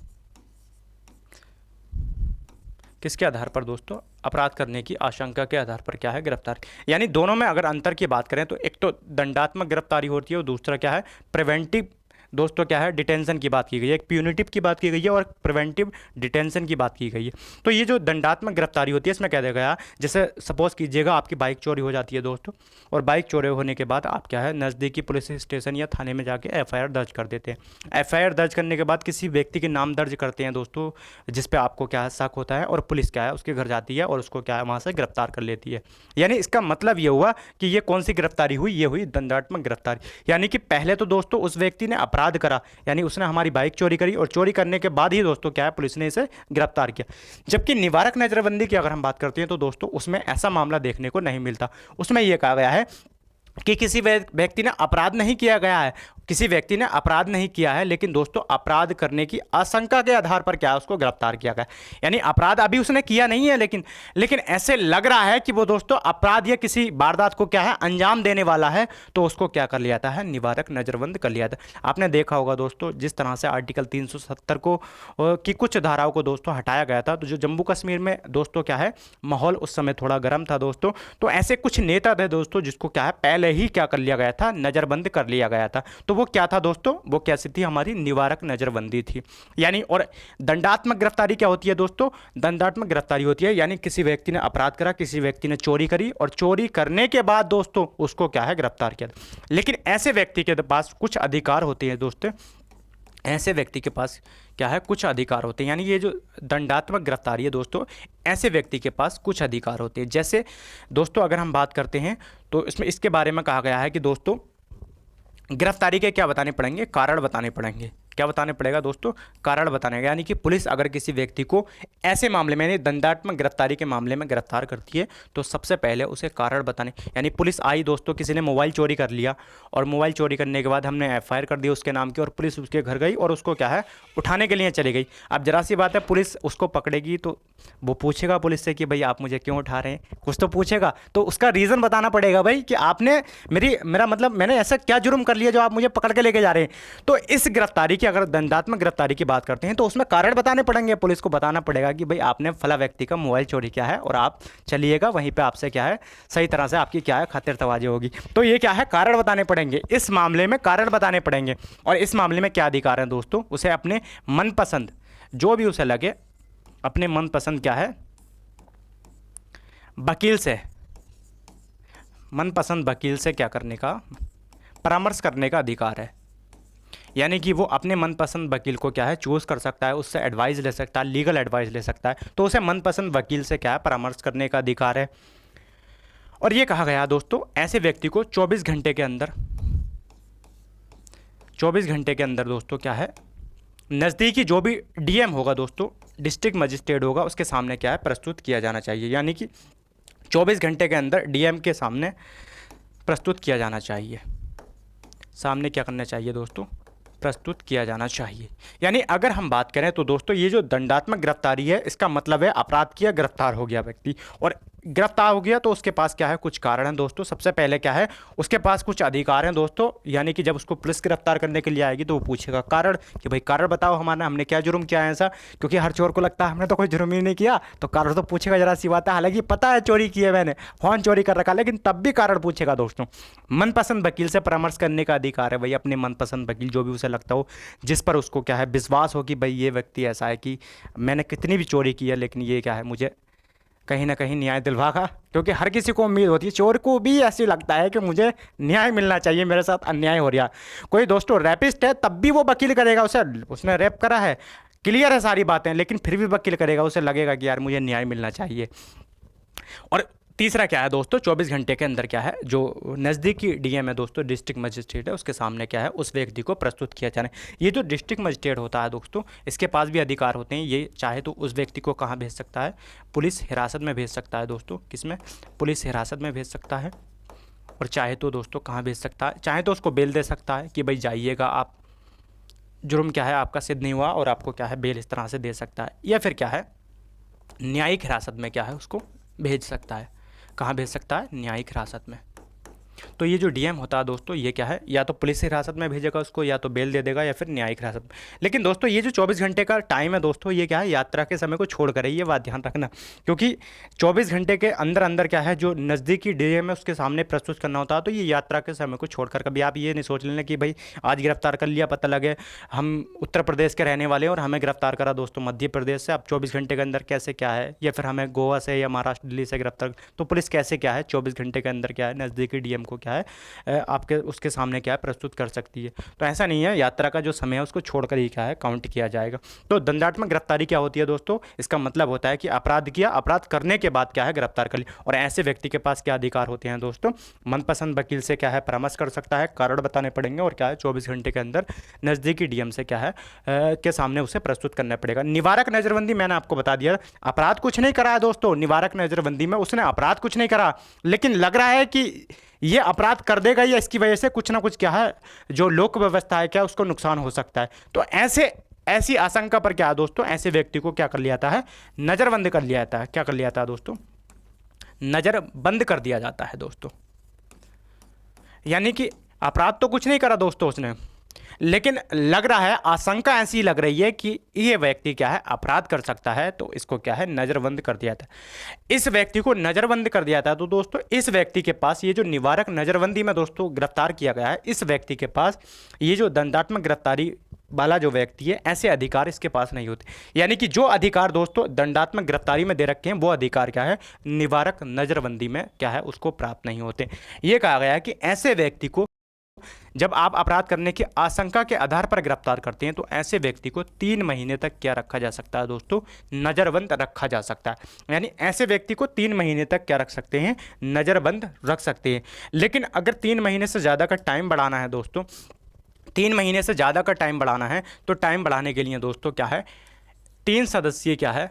किसके आधार पर दोस्तों? अपराध करने की आशंका के आधार पर क्या है? गिरफ्तार। यानी दोनों में अगर अंतर की बात करें तो एक तो दंडात्मक गिरफ्तारी होती है और दूसरा क्या है? प्रिवेंटिव दोस्तों क्या है? डिटेंशन की बात की गई है। एक प्यूनिटिव की बात की गई है और प्रिवेंटिव डिटेंशन की बात की गई है। तो ये जो दंडात्मक गिरफ्तारी होती है इसमें कह दिया गया, जैसे सपोज कीजिएगा आपकी बाइक चोरी हो जाती है दोस्तों, और बाइक चोरी होने के बाद आप क्या है? नज़दीकी पुलिस स्टेशन या थाने में जाके एफआईआर दर्ज कर देते हैं। एफआईआर दर्ज करने के बाद किसी व्यक्ति के नाम दर्ज करते हैं दोस्तों, जिस पे आपको क्या है? शक होता है, और पुलिस क्या है? उसके घर जाती है और उसको क्या है? वहाँ से गिरफ्तार कर लेती है। यानी इसका मतलब ये हुआ कि ये कौन सी गिरफ्तारी हुई? ये हुई दंडात्मक गिरफ्तारी। यानी कि पहले तो दोस्तों उस व्यक्ति ने अपराध करा, यानी उसने हमारी बाइक चोरी करी, और चोरी करने के बाद ही दोस्तों क्या है? पुलिस ने इसे गिरफ्तार किया। जबकि निवारक नज़रबंदी की अगर हम बात करते हैं तो दोस्तों उसमें ऐसा मामला देखने को नहीं मिलता। उसमें यह कहा गया है कि किसी व्यक्ति ने अपराध नहीं किया गया है, किसी व्यक्ति ने अपराध नहीं किया है, लेकिन दोस्तों अपराध करने की आशंका के आधार पर क्या है? उसको गिरफ्तार किया गया। यानी अपराध अभी उसने किया नहीं है, लेकिन ऐसे लग रहा है कि वो दोस्तों अपराध या किसी वारदात को क्या है? अंजाम देने वाला है, तो उसको क्या कर लिया जाता है? निवारक नज़रबंद कर लिया जाता है। आपने देखा होगा दोस्तों जिस तरह से आर्टिकल 370 को की कुछ धाराओं को दोस्तों हटाया गया था, तो जो जम्मू कश्मीर में दोस्तों क्या है? माहौल उस समय थोड़ा गर्म था दोस्तों। तो ऐसे कुछ नेता थे दोस्तों जिसको क्या है? पहले ही क्या कर लिया गया था? नज़रबंद कर लिया गया था। तो वो क्या था दोस्तों? वो कैसी थी? हमारी निवारक नज़रबंदी थी। यानी और दंडात्मक गिरफ्तारी क्या होती है दोस्तों? दंडात्मक गिरफ्तारी होती है यानी किसी व्यक्ति ने अपराध करा, किसी व्यक्ति ने चोरी करी, और चोरी करने के बाद दोस्तों उसको क्या है? गिरफ्तार किया। लेकिन ऐसे व्यक्ति के पास कुछ अधिकार होते हैं दोस्तों, ऐसे व्यक्ति के पास क्या है? कुछ अधिकार होते हैं। यानी ये जो दंडात्मक गिरफ्तारी है दोस्तों, ऐसे व्यक्ति के पास कुछ अधिकार होते हैं। जैसे दोस्तों अगर हम बात करते हैं तो इसमें इसके बारे में कहा गया है कि दोस्तों गिरफ्तारी के क्या बताने पड़ेंगे? कारण बताने पड़ेंगे। क्या बताने पड़ेगा दोस्तों? कारण बताने। यानी कि पुलिस अगर किसी व्यक्ति को ऐसे मामले में, यानी दंडात्मक गिरफ्तारी के मामले में गिरफ्तार करती है तो सबसे पहले उसे कारण बताने, यानी पुलिस आई दोस्तों, किसी ने मोबाइल चोरी कर लिया, और मोबाइल चोरी करने के बाद हमने एफआईआर कर दी उसके नाम की, और पुलिस उसके घर गई और उसको क्या है? उठाने के लिए चली गई। अब जरा सी बात है, पुलिस उसको पकड़ेगी तो वो पूछेगा पुलिस से कि भाई आप मुझे क्यों उठा रहे हैं? कुछ तो पूछेगा, तो उसका रीज़न बताना पड़ेगा भाई कि आपने मेरा मतलब मैंने ऐसा क्या जुर्म कर लिया जो आप मुझे पकड़ के लेके जा रहे हैं। तो इस गिरफ्तारी की, अगर दंडात्मक गिरफ्तारी की बात करते हैं तो उसमें कारण बताने पड़ेंगे। पुलिस को बताना पड़ेगा कि भाई आपने फला व्यक्ति का मोबाइल चोरी किया है और आप चलिएगा, वहीं पे आपसे क्या है? सही तरह से आपकी क्या है? खातिरतवाजी होगी। तो ये क्या है? कारण बताने पड़ेंगे। इस मामले में कारण बताने पड़ेंगे। और इस मामले में क्या अधिकार है दोस्तों? उसे अपने मनपसंद, जो भी उसे लगे, अपने मनपसंद क्या है? वकील से, मनपसंद वकील से क्या करने का? परामर्श करने का अधिकार है। यानी कि वो अपने मनपसंद वकील को क्या है? चूज़ कर सकता है, उससे एडवाइस ले सकता है, लीगल एडवाइस ले सकता है। तो उसे मनपसंद वकील से क्या है? परामर्श करने का अधिकार है। और ये कहा गया दोस्तों ऐसे व्यक्ति को 24 घंटे के अंदर, 24 घंटे के अंदर दोस्तों क्या है? नज़दीकी जो भी डीएम होगा दोस्तों, डिस्ट्रिक्ट मजिस्ट्रेट होगा, उसके सामने क्या है? प्रस्तुत किया जाना चाहिए। यानी कि 24 घंटे के अंदर डीएम के सामने प्रस्तुत किया जाना चाहिए। सामने क्या करना चाहिए दोस्तों? प्रस्तुत किया जाना चाहिए। यानी अगर हम बात करें तो दोस्तों ये जो दंडात्मक गिरफ्तारी है, इसका मतलब है अपराध किया, गिरफ्तार हो गया व्यक्ति, और गिरफ्तार हो गया तो उसके पास क्या है? कुछ कारण है दोस्तों। सबसे पहले क्या है? उसके पास कुछ अधिकार हैं दोस्तों। यानी कि जब उसको पुलिस गिरफ्तार करने के लिए आएगी तो वो पूछेगा कारण, कि भाई कारण बताओ हमारा, हमने क्या जुर्म किया है ऐसा? क्योंकि हर चोर को लगता है हमने तो कोई जुर्म ही नहीं किया, तो कारण तो पूछेगा, जरा सी बात है। हालांकि पता है चोरी की है मैंने, फोन चोरी कर रखा, लेकिन तब भी कारण पूछेगा दोस्तों। मनपसंद वकील से परामर्श करने का अधिकार है भाई, अपने मनपसंद वकील, जो भी उसे लगता हो, जिस पर उसको क्या है? विश्वास हो कि भाई ये व्यक्ति ऐसा है कि मैंने कितनी भी चोरी की है, लेकिन ये क्या है? मुझे कहीं ना कहीं न्याय दिलवागा। क्योंकि हर किसी को उम्मीद होती है, चोर को भी ऐसी लगता है कि मुझे न्याय मिलना चाहिए, मेरे साथ अन्याय हो रहा। कोई दोस्तों रैपिस्ट है तब भी वो वकील करेगा, उसने रैप करा है, क्लियर है सारी बातें, लेकिन फिर भी वकील करेगा, उसे लगेगा कि यार मुझे न्याय मिलना चाहिए। और तीसरा क्या है दोस्तों, 24 घंटे के अंदर क्या है, जो नज़दीकी डीएम है दोस्तों, डिस्ट्रिक्ट मजिस्ट्रेट है, उसके सामने क्या है उस व्यक्ति को प्रस्तुत किया जाना है। ये जो डिस्ट्रिक्ट मजिस्ट्रेट होता है दोस्तों, इसके पास भी अधिकार होते हैं। ये चाहे तो उस व्यक्ति को कहाँ भेज सकता है, पुलिस हिरासत में भेज सकता है दोस्तों। किसमें? पुलिस हिरासत में भेज सकता है। और चाहे तो दोस्तों कहाँ भेज सकता है, चाहे तो उसको बेल दे सकता है कि भाई जाइएगा आप, जुर्म क्या है आपका सिद्ध नहीं हुआ, और आपको क्या है बेल इस तरह से दे सकता है। या फिर क्या है, न्यायिक हिरासत में क्या है उसको भेज सकता है। कहाँ भेज सकता है? न्यायिक हिरासत में। तो ये जो डीएम होता है दोस्तों, ये क्या है, या तो पुलिस हिरासत में भेजेगा उसको, या तो बेल दे देगा, या फिर न्यायिक हिरासत में। लेकिन दोस्तों ये जो 24 घंटे का टाइम है दोस्तों, ये क्या है, यात्रा के समय को छोड़ कर है, ये बात ध्यान रखना। क्योंकि 24 घंटे के अंदर अंदर क्या है, जो नज़दीकी डीएम है उसके सामने प्रस्तुत करना होता है। तो ये यात्रा के समय को छोड़कर, कभी आप ये नहीं सोच लेना कि भाई आज गिरफ्तार कर लिया, पता लगे हम उत्तर प्रदेश के रहने वाले हैं और हमें गिरफ्तार करा दोस्तों मध्य प्रदेश से, अब 24 घंटे के अंदर कैसे क्या है, या फिर हमें गोवा से या महाराष्ट्र दिल्ली से गिरफ्तार, तो पुलिस कैसे क्या है 24 घंटे के अंदर क्या है नज़दीकी डीएम को क्या है आपके उसके सामने क्या है प्रस्तुत कर सकती है। तो ऐसा नहीं है, यात्रा का जो समय है उसको छोड़कर ही क्या है काउंट किया जाएगा। तो दंडात्मक गिरफ्तारी क्या होती है दोस्तों, इसका मतलब होता है कि अपराध किया, अपराध करने के बाद क्या है गिरफ्तार कर लिया। और ऐसे व्यक्ति के पास क्या अधिकार होते हैं दोस्तों, मनपसंद वकील से क्या है परामर्श कर सकता है, कारण बताने पड़ेंगे, और क्या है 24 घंटे के अंदर नज़दीकी डीएम से क्या है के सामने उसे प्रस्तुत करना पड़ेगा। निवारक नज़रबंदी मैंने आपको बता दिया, अपराध कुछ नहीं करा है दोस्तों, निवारक नज़रबंदी में उसने अपराध कुछ नहीं करा, लेकिन लग रहा है कि ये अपराध कर देगा या इसकी वजह से कुछ ना कुछ क्या है जो लोक व्यवस्था है क्या उसको नुकसान हो सकता है। तो ऐसी आशंका पर क्या है दोस्तों, ऐसे व्यक्ति को क्या कर लिया जाता है, नज़रबंद कर लिया जाता है। क्या कर लिया जाता है दोस्तों, नज़र बंद कर दिया जाता है दोस्तों। यानी कि अपराध तो कुछ नहीं करा दोस्तों उसने, लेकिन लग रहा है, आशंका ऐसी लग रही है कि ये व्यक्ति क्या है अपराध कर सकता है, तो इसको क्या है नज़रबंद कर दिया था। इस व्यक्ति को नज़रबंद कर दिया था। तो दोस्तों इस व्यक्ति के पास, ये जो निवारक नज़रबंदी में दोस्तों गिरफ्तार किया गया है, इस व्यक्ति के पास ये जो दंडात्मक गिरफ्तारी वाला जो व्यक्ति है, ऐसे अधिकार इसके पास नहीं होते। यानी कि जो अधिकार दोस्तों दंडात्मक गिरफ्तारी में दे रखे हैं, वो अधिकार क्या है निवारक नज़रबंदी में क्या है उसको प्राप्त नहीं होते। ये कहा गया है कि ऐसे व्यक्ति को जब आप अपराध करने की आशंका के आधार पर गिरफ्तार करते हैं, तो ऐसे व्यक्ति को 3 महीने तक क्या रखा जा सकता है दोस्तों, नज़रबंद रखा जा सकता है। यानी ऐसे व्यक्ति को 3 महीने तक क्या रख सकते हैं, नज़रबंद रख सकते हैं। लेकिन अगर 3 महीने से ज़्यादा का टाइम बढ़ाना है दोस्तों, 3 महीने से ज़्यादा का टाइम बढ़ाना है, तो टाइम बढ़ाने के लिए दोस्तों क्या है, 3 सदस्यीय क्या है,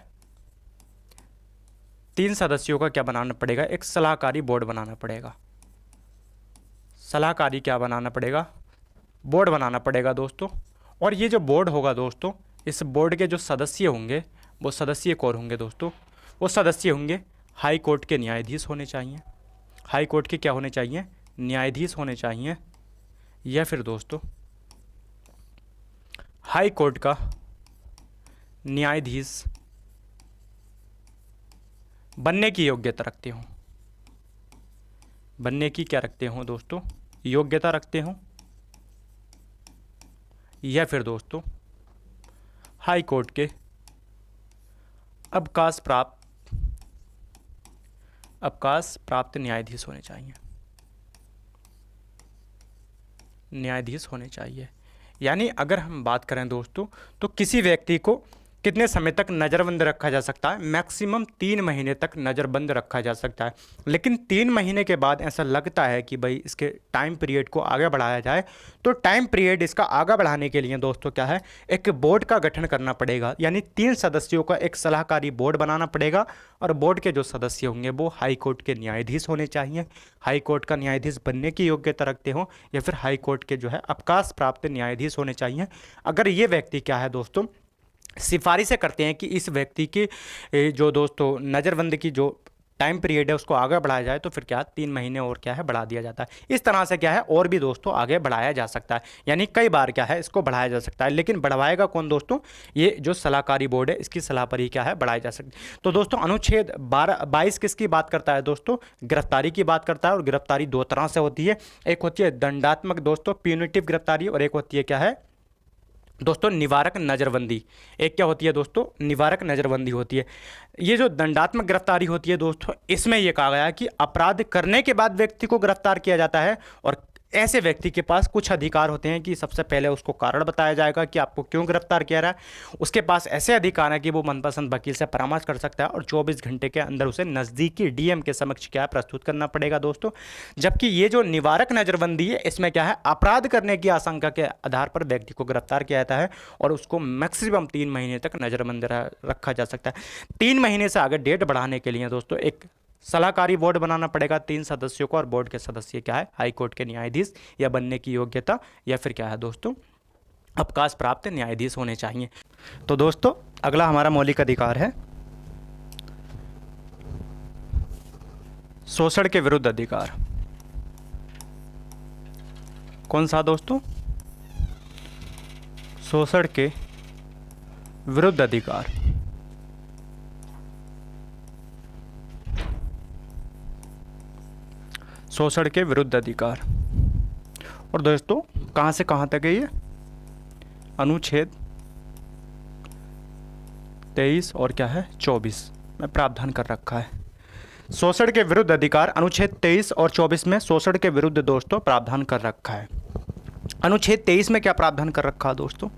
3 सदस्यों का क्या बनाना पड़ेगा, एक सलाहकारी बोर्ड बनाना पड़ेगा। सलाहकारी क्या बनाना पड़ेगा, बोर्ड बनाना पड़ेगा दोस्तों। और ये जो बोर्ड होगा दोस्तों, इस बोर्ड के जो सदस्य होंगे, वो सदस्य कौन होंगे दोस्तों, वो सदस्य होंगे हाई कोर्ट के न्यायाधीश होने चाहिए। हाई कोर्ट के क्या होने चाहिए, न्यायाधीश होने चाहिए। या फिर दोस्तों हाई कोर्ट का न्यायाधीश बनने की योग्यता रखते हो, बनने की क्या रखते हो दोस्तों, योग्यता रखते हो। या फिर दोस्तों हाई कोर्ट के अवकाश प्राप्त न्यायाधीश होने चाहिए, न्यायाधीश होने चाहिए। यानी अगर हम बात करें दोस्तों, तो किसी व्यक्ति को कितने समय तक नज़रबंद रखा जा सकता है, मैक्सिमम 3 महीने तक नज़रबंद रखा जा सकता है। लेकिन 3 महीने के बाद ऐसा लगता है कि भाई इसके टाइम पीरियड को आगे बढ़ाया जाए, तो टाइम पीरियड इसका आगे बढ़ाने के लिए दोस्तों क्या है, एक बोर्ड का गठन करना पड़ेगा। यानी 3 सदस्यों का एक सलाहकारी बोर्ड बनाना पड़ेगा, और बोर्ड के जो सदस्य होंगे वो हाई कोर्ट के न्यायाधीश होने चाहिए। हाई कोर्ट का न्यायाधीश बनने की योग्यता रखते हो, या फिर हाई कोर्ट के जो है अवकाश प्राप्त न्यायाधीश होने चाहिए। अगर ये व्यक्ति क्या है दोस्तों सिफारिशें करते हैं कि इस व्यक्ति की जो दोस्तों नज़रबंद की जो टाइम पीरियड है उसको आगे बढ़ाया जाए, तो फिर क्या 3 महीने और क्या है बढ़ा दिया जाता है। इस तरह से क्या है और भी दोस्तों आगे बढ़ाया जा सकता है। यानी कई बार क्या है इसको बढ़ाया जा सकता है, लेकिन बढ़वाएगा कौन दोस्तों, ये जो सलाहकारी बोर्ड है इसकी सलाह पर ही क्या है बढ़ाया जा सकता है। तो दोस्तों अनुच्छेद 22 किसकी बात करता है दोस्तों, गिरफ्तारी की बात करता है। और गिरफ्तारी 2 तरह से होती है, एक होती है दंडात्मक दोस्तों प्यूनिटिव गिरफ्तारी, और एक होती है क्या है दोस्तों निवारक नज़रबंदी। एक क्या होती है दोस्तों, निवारक नज़रबंदी होती है। ये जो दंडात्मक गिरफ्तारी होती है दोस्तों, इसमें यह कहा गया है कि अपराध करने के बाद व्यक्ति को गिरफ्तार किया जाता है, और ऐसे व्यक्ति के पास कुछ अधिकार होते हैं कि सबसे पहले उसको कारण बताया जाएगा कि आपको क्यों गिरफ्तार किया रहा है। उसके पास ऐसे अधिकार है कि वो मनपसंद वकील से परामर्श कर सकता है और 24 घंटे के अंदर उसे नज़दीकी डीएम के समक्ष क्या है प्रस्तुत करना पड़ेगा दोस्तों। जबकि ये जो निवारक नज़रबंदी है इसमें क्या है अपराध करने की आशंका के आधार पर व्यक्ति को गिरफ्तार किया जाता है और उसको मैक्सिमम 3 महीने तक नज़रबंदी रखा जा सकता है। 3 महीने से आगे डेट बढ़ाने के लिए दोस्तों एक सलाहकारी बोर्ड बनाना पड़ेगा 3 सदस्यों को, और बोर्ड के सदस्य क्या है हाई कोर्ट के न्यायाधीश या बनने की योग्यता या फिर क्या है दोस्तों अवकाश प्राप्त न्यायाधीश होने चाहिए। तो दोस्तों अगला हमारा मौलिक अधिकार है शोषण के विरुद्ध अधिकार। कौन सा दोस्तों? शोषण के विरुद्ध अधिकार। शोषण के विरुद्ध अधिकार। और दोस्तों कहाँ से कहाँ तक है ये? अनुच्छेद 23 और क्या है 24 में प्रावधान कर रखा है। शोषण के विरुद्ध अधिकार अनुच्छेद 23 और 24 में शोषण के विरुद्ध दोस्तों प्रावधान कर रखा है। अनुच्छेद 23 में क्या प्रावधान कर रखा है दोस्तों?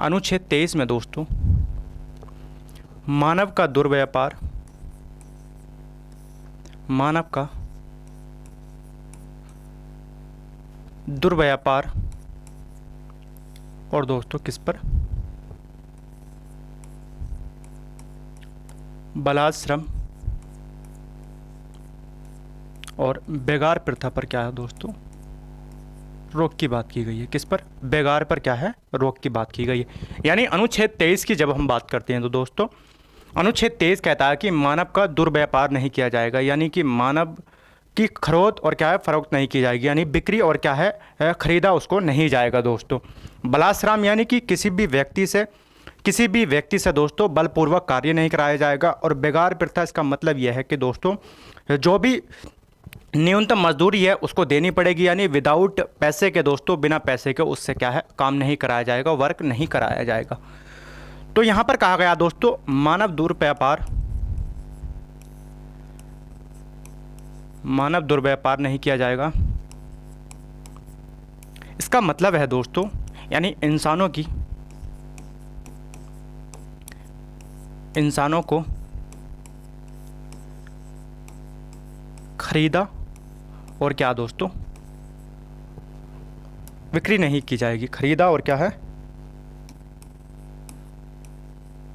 अनुच्छेद 23 में दोस्तों मानव का दुर्व्यापार, मानव का दुर्व्यापार और दोस्तों किस पर? बलात्श्रम और बेगार प्रथा पर क्या है दोस्तों रोक की बात की गई है। किस पर? बेगार पर क्या है रोक की बात की गई है। यानी अनुच्छेद 23 की जब हम बात करते हैं तो दोस्तों अनुच्छेद 23 कहता है कि मानव का दुर्व्यापार नहीं किया जाएगा, यानी कि मानव की खरीद और क्या है फरोख्त नहीं की जाएगी, यानी बिक्री और क्या है खरीदा उसको नहीं जाएगा दोस्तों। बलात्संग यानी कि किसी भी व्यक्ति से दोस्तों बलपूर्वक कार्य नहीं कराया जाएगा। और बेगार प्रथा इसका मतलब यह है कि दोस्तों जो भी न्यूनतम मजदूरी है उसको देनी पड़ेगी, यानी विदाउट पैसे के दोस्तों बिना पैसे के उससे क्या है काम नहीं कराया जाएगा, वर्क नहीं कराया जाएगा। तो यहाँ पर कहा गया दोस्तों मानव दुर्व्यापार नहीं किया जाएगा। इसका मतलब है दोस्तों यानी इंसानों को खरीदा और क्या दोस्तों बिक्री नहीं की जाएगी। खरीदा और क्या है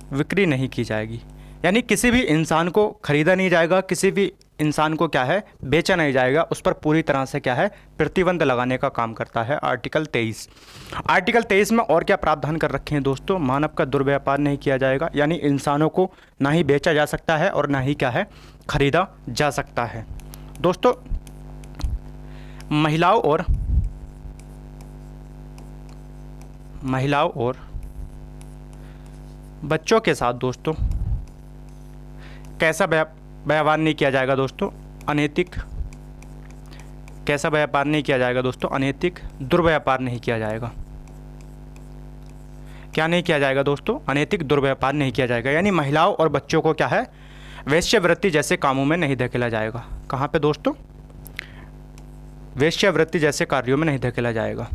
बिक्री नहीं की जाएगी, यानी किसी भी इंसान को खरीदा नहीं जाएगा, किसी भी इंसान को क्या है बेचा नहीं जाएगा, उस पर पूरी तरह से क्या है प्रतिबंध लगाने का काम करता है आर्टिकल 23। आर्टिकल 23 में और क्या प्रावधान कर रखे हैं दोस्तों? मानव का दुर्व्यापार नहीं किया जाएगा, यानी इंसानों को ना ही बेचा जा सकता है और ना ही क्या है खरीदा जा सकता है। दोस्तों महिलाओं और बच्चों के साथ दोस्तों कैसा व्यवहार नहीं किया जाएगा दोस्तों? अनैतिक। कैसा व्यापार नहीं किया जाएगा दोस्तों? अनैतिक दुर्व्यापार नहीं किया जाएगा। क्या नहीं किया जाएगा दोस्तों? अनैतिक दुर्व्यापार नहीं किया जाएगा, यानी महिलाओं और बच्चों को क्या है वेश्यावृत्ति जैसे कामों में नहीं धकेला जाएगा। कहाँ पे दोस्तों? वेश्यावृत्ति जैसे कार्यों में नहीं धकेला जाएगा।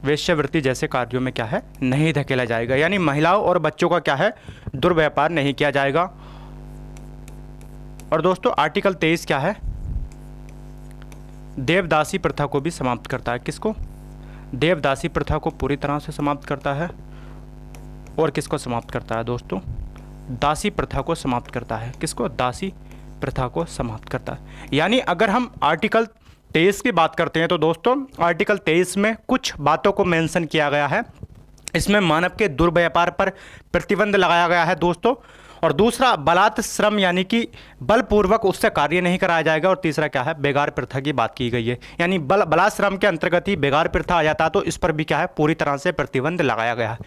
वेश्यावृत्ति जैसे कार्यों में क्या है नहीं धकेला जाएगा, यानी महिलाओं और बच्चों का क्या है दुर्व्यापार नहीं किया जाएगा। और दोस्तों आर्टिकल 23 क्या है देवदासी प्रथा को भी समाप्त करता है। किसको? देवदासी प्रथा को पूरी तरह से समाप्त करता है। और किसको समाप्त करता है दोस्तों? दासी प्रथा को समाप्त करता है। किसको? दासी प्रथा को समाप्त करता है। यानी अगर हम आर्टिकल 23 की बात करते हैं तो दोस्तों आर्टिकल 23 में कुछ बातों को मेंशन किया गया है। इसमें मानव के दुर्व्यापार पर प्रतिबंध लगाया गया है दोस्तों, और दूसरा बलात् श्रम यानी कि बलपूर्वक उससे कार्य नहीं कराया जाएगा, और तीसरा क्या है, बेगार प्रथा की बात की गई है। यानी बलात् श्रम के अंतर्गत ही बेगार प्रथा आ जाता है, तो इस पर भी क्या है, पूरी तरह से प्रतिबंध लगाया गया है।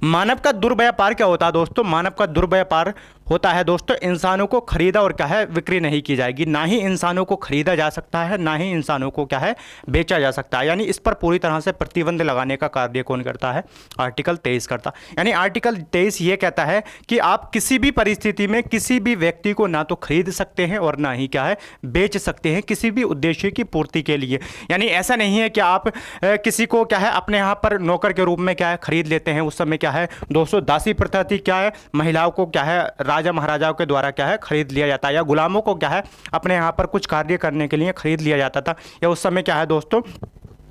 मानव का दुर्व्यापार क्या होता है दोस्तों? मानव का दुर्व्यापार होता है दोस्तों, इंसानों को खरीदा और क्या है, बिक्री नहीं की जाएगी। ना ही इंसानों को खरीदा जा सकता है, ना ही इंसानों को क्या है, बेचा जा सकता है। यानी इस पर पूरी तरह से प्रतिबंध लगाने का कार्य कौन करता है? आर्टिकल 23 करता है। यानी आर्टिकल 23 ये कहता है कि आप किसी भी परिस्थिति में किसी भी व्यक्ति को ना तो खरीद सकते हैं और ना ही क्या है, बेच सकते हैं किसी भी उद्देश्य की पूर्ति के लिए। यानी ऐसा नहीं है कि आप किसी को क्या है, अपने यहाँ पर नौकर के रूप में क्या है, खरीद लेते हैं। उस समय क्या है दोस्तों, दासी प्रथा थी, क्या है, महिलाओं को क्या है, राजा महाराजाओं के द्वारा क्या है, खरीद लिया जाता है, या गुलामों को क्या है, अपने यहाँ पर कुछ कार्य करने के लिए खरीद लिया जाता था। या उस समय क्या है दोस्तों,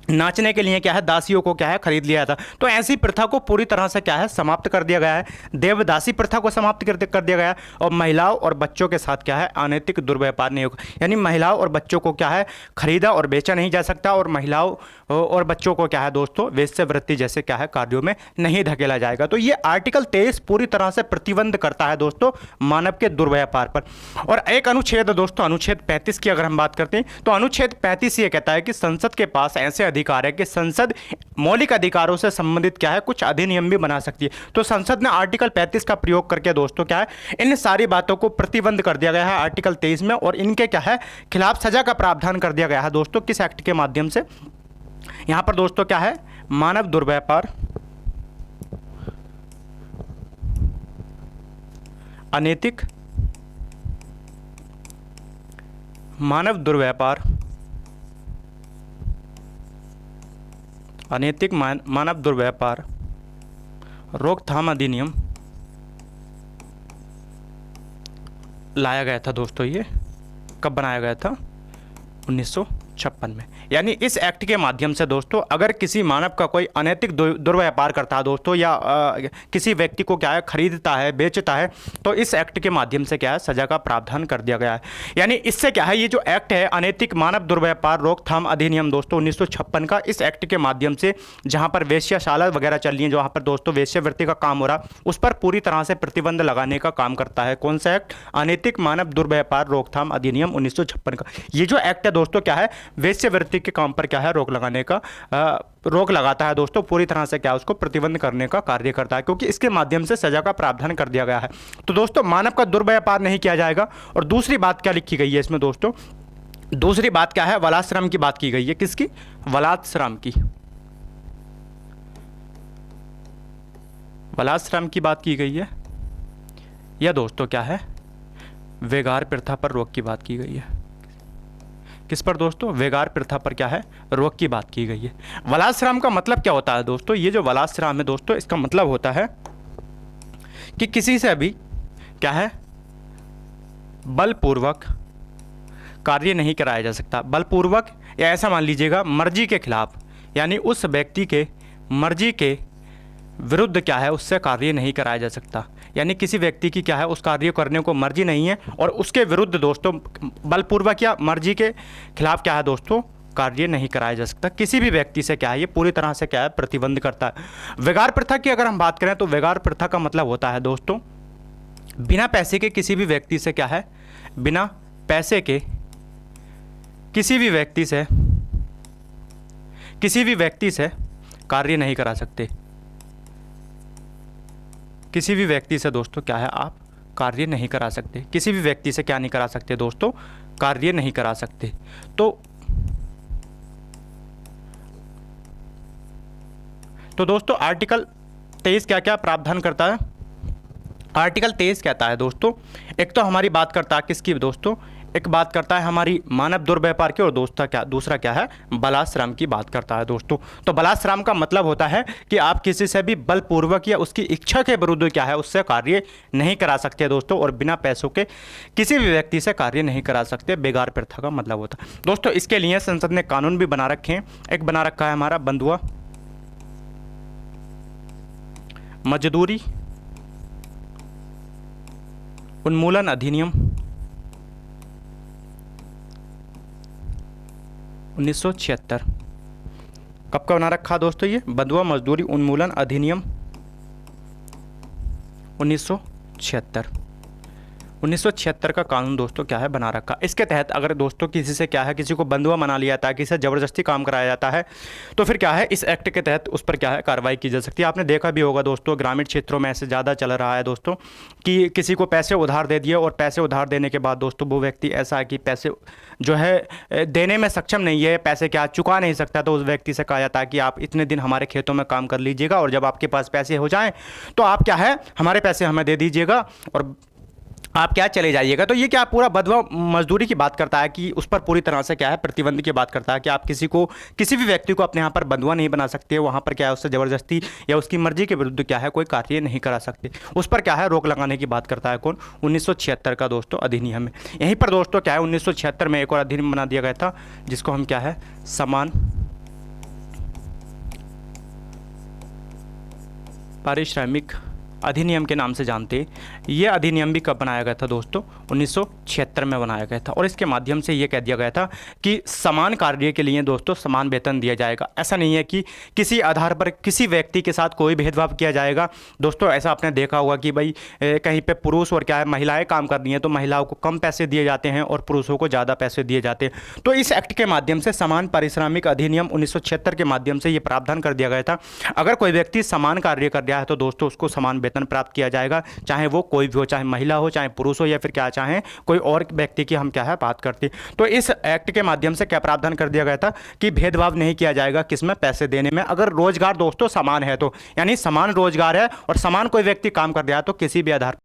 नाचने के लिए क्या है, दासियों को क्या है, खरीद लिया था। तो ऐसी प्रथा को पूरी तरह से क्या है, समाप्त कर दिया गया है। देवदासी प्रथा को समाप्त कर दिया गया है। और महिलाओं और बच्चों के साथ क्या है, अनैतिक दुर्व्यापार नहीं होगा। यानी महिलाओं और बच्चों को क्या है, खरीदा और बेचा नहीं जा सकता, और महिलाओं और बच्चों को क्या है दोस्तों, वेश्यावृत्ति जैसे क्या है, कार्यों में नहीं धकेला जाएगा। तो ये आर्टिकल 23 पूरी तरह से प्रतिबंध करता है दोस्तों मानव के दुर्व्यापार पर। और एक अनुच्छेद दोस्तों, अनुच्छेद 35 की अगर हम बात करते हैं, तो अनुच्छेद 35 ये कहता है कि संसद के पास ऐसे अधिकार है कि संसद मौलिक अधिकारों से संबंधित क्या है, कुछ अधिनियम भी बना सकती है। तो संसद ने आर्टिकल 35 का प्रयोग करके दोस्तों क्या है, इन सारी बातों को प्रतिबंध कर दिया गया है आर्टिकल 23 में, और इनके क्या है, खिलाफ सजा का प्रावधान कर दिया गया है दोस्तों। किस एक्ट के माध्यम से? यहां पर दोस्तों क्या है, मानव दुर्व्यापार अनैतिक मानव दुर्व्यापार अनैतिक मानव दुर्व्यापार रोकथाम अधिनियम लाया गया था दोस्तों। ये कब बनाया गया था? 1956 में। यानी इस एक्ट के माध्यम से दोस्तों, अगर किसी मानव का कोई अनैतिक दुर्व्यापार करता है दोस्तों, या किसी व्यक्ति को क्या है, खरीदता है, बेचता है, तो इस एक्ट के माध्यम से क्या है, सजा का प्रावधान कर दिया गया है। यानी इससे क्या है, ये जो एक्ट है अनैतिक मानव दुर्व्यापार रोकथाम अधिनियम दोस्तों 1956 का, इस एक्ट के माध्यम से जहां पर वेश्याशाला वगैरह चल रही है, जहां पर दोस्तों वेश्यावृत्ति का काम हो रहा, उस पर पूरी तरह से प्रतिबंध लगाने का काम करता है। कौन सा एक्ट? अनैतिक मानव दुर्व्यापार रोकथाम अधिनियम 1956 का। ये जो एक्ट है दोस्तों क्या है, वेश्यावृत्ति के काम पर क्या है, रोक लगाने का रोक लगाता है दोस्तों। पूरी तरह से क्या, उसको प्रतिबंध करने का कार्य करता है, क्योंकि इसके माध्यम से सजा का प्रावधान कर दिया गया है। तो दोस्तों मानव का दुर्व्यापार नहीं किया जाएगा। और दूसरी बात क्या लिखी गई है इसमें दोस्तों? दूसरी बात क्या है, बलात्श्रम की बात की गई है। किसकी? बलात्श्रम की। बलात्श्रम की बात की गई है, या दोस्तों क्या है, वेगार प्रथा पर रोक की बात की गई है। किस पर दोस्तों? वेगार प्रथा पर क्या है, रोक की बात की गई है। बलात्श्रम का मतलब क्या होता है दोस्तों? ये जो बलात्श्रम है दोस्तों, इसका मतलब होता है कि किसी से भी क्या है, बलपूर्वक कार्य नहीं कराया जा सकता। बलपूर्वक, या ऐसा मान लीजिएगा मर्जी के खिलाफ, यानी उस व्यक्ति के मर्जी के विरुद्ध क्या है, उससे कार्य नहीं कराया जा सकता। यानी किसी व्यक्ति की क्या है, उस कार्य करने को मर्जी नहीं है, और उसके विरुद्ध दोस्तों बलपूर्वक या मर्जी के खिलाफ क्या है दोस्तों, कार्य नहीं कराया जा सकता। किसी भी व्यक्ति से क्या है, ये पूरी तरह से क्या है, प्रतिबंध करता है। वेगार प्रथा की अगर हम बात करें, तो वेगार प्रथा का मतलब होता है दोस्तों, बिना पैसे के किसी भी व्यक्ति से क्या है, बिना पैसे के किसी भी व्यक्ति से कार्य नहीं करा सकते। किसी भी व्यक्ति से दोस्तों क्या है, आप कार्य नहीं करा सकते। किसी भी व्यक्ति से क्या नहीं करा सकते दोस्तों, कार्य नहीं करा सकते। तो दोस्तों आर्टिकल 23 क्या क्या प्रावधान करता है? आर्टिकल 23 कहता है दोस्तों, एक तो हमारी बात करता है किसकी दोस्तों, एक बात करता है हमारी मानव दुर्व्यापार की, और दूसरा क्या है, बलात्श्रम की बात करता है दोस्तों। तो बलात्श्रम का मतलब होता है कि आप किसी से भी बलपूर्वक या उसकी इच्छा के विरुद्ध क्या है, उससे कार्य नहीं करा सकते दोस्तों, और बिना पैसों के किसी भी व्यक्ति से कार्य नहीं करा सकते। बेगार प्रथा का मतलब होता है दोस्तों। इसके लिए संसद ने कानून भी बना रखे हैं। एक बना रखा है हमारा बंधुआ मजदूरी उन्मूलन अधिनियम 1976। कब का बना रखा दोस्तों? ये बंधुआ मजदूरी उन्मूलन अधिनियम 1976। 1976 का कानून दोस्तों क्या है बना रखा। इसके तहत अगर दोस्तों किसी से क्या है, किसी को बंधुआ बना लिया जाता है, किसी से ज़बरदस्ती काम कराया जाता है, तो फिर क्या है, इस एक्ट के तहत उस पर क्या है कार्रवाई की जा सकती है। आपने देखा भी होगा दोस्तों, ग्रामीण क्षेत्रों में ऐसे ज़्यादा चल रहा है दोस्तों कि किसी को पैसे उधार दे दिए और पैसे उधार देने के बाद दोस्तों वो व्यक्ति ऐसा है कि पैसे जो है देने में सक्षम नहीं है, पैसे क्या चुका नहीं सकता, तो उस व्यक्ति से कहा जाता है कि आप इतने दिन हमारे खेतों में काम कर लीजिएगा और जब आपके पास पैसे हो जाएं तो आप क्या है हमारे पैसे हमें दे दीजिएगा और आप क्या चले जाइएगा। तो ये क्या पूरा बंधुआ मजदूरी की बात करता है कि उस पर पूरी तरह से क्या है प्रतिबंध की बात करता है कि आप किसी भी व्यक्ति को अपने यहाँ पर बंधुआ नहीं बना सकते, वहाँ पर क्या है उससे ज़बरदस्ती या उसकी मर्जी के विरुद्ध क्या है कोई कार्य नहीं करा सकते। उस पर क्या है रोक लगाने की बात करता है कौन, 1976 का दोस्तों अधिनियम है। यहीं पर दोस्तों क्या है 1976 में एक और अधिनियम बना दिया गया था जिसको हम क्या है समान पारिश्रमिक अधिनियम के नाम से जानते हैं। ये अधिनियम भी कब बनाया गया था दोस्तों, 1976 में बनाया गया था और इसके माध्यम से ये कह दिया गया था कि समान कार्य के लिए दोस्तों समान वेतन दिया जाएगा। ऐसा नहीं है कि किसी आधार पर किसी व्यक्ति के साथ कोई भेदभाव किया जाएगा। दोस्तों ऐसा आपने देखा होगा कि भाई कहीं पे पुरुष और क्या है महिलाएं काम कर रही हैं तो महिलाओं को कम पैसे दिए जाते हैं और पुरुषों को ज़्यादा पैसे दिए जाते हैं। तो इस एक्ट के माध्यम से समान पारिश्रमिक अधिनियम 1976 के माध्यम से ये प्रावधान कर दिया गया था, अगर कोई व्यक्ति समान कार्य कर रहा है तो दोस्तों उसको समान वेतन प्राप्त किया जाएगा, चाहे वो कोई भी हो, चाहे महिला हो, चाहे पुरुष हो या फिर क्या चाहे कोई और व्यक्ति की हम क्या है बात करते। तो इस एक्ट के माध्यम से क्या प्रावधान कर दिया गया था कि भेदभाव नहीं किया जाएगा किसमें, पैसे देने में। अगर रोजगार दोस्तों समान है तो यानी समान रोजगार है और समान कोई व्यक्ति काम कर रहा है तो किसी भी आधार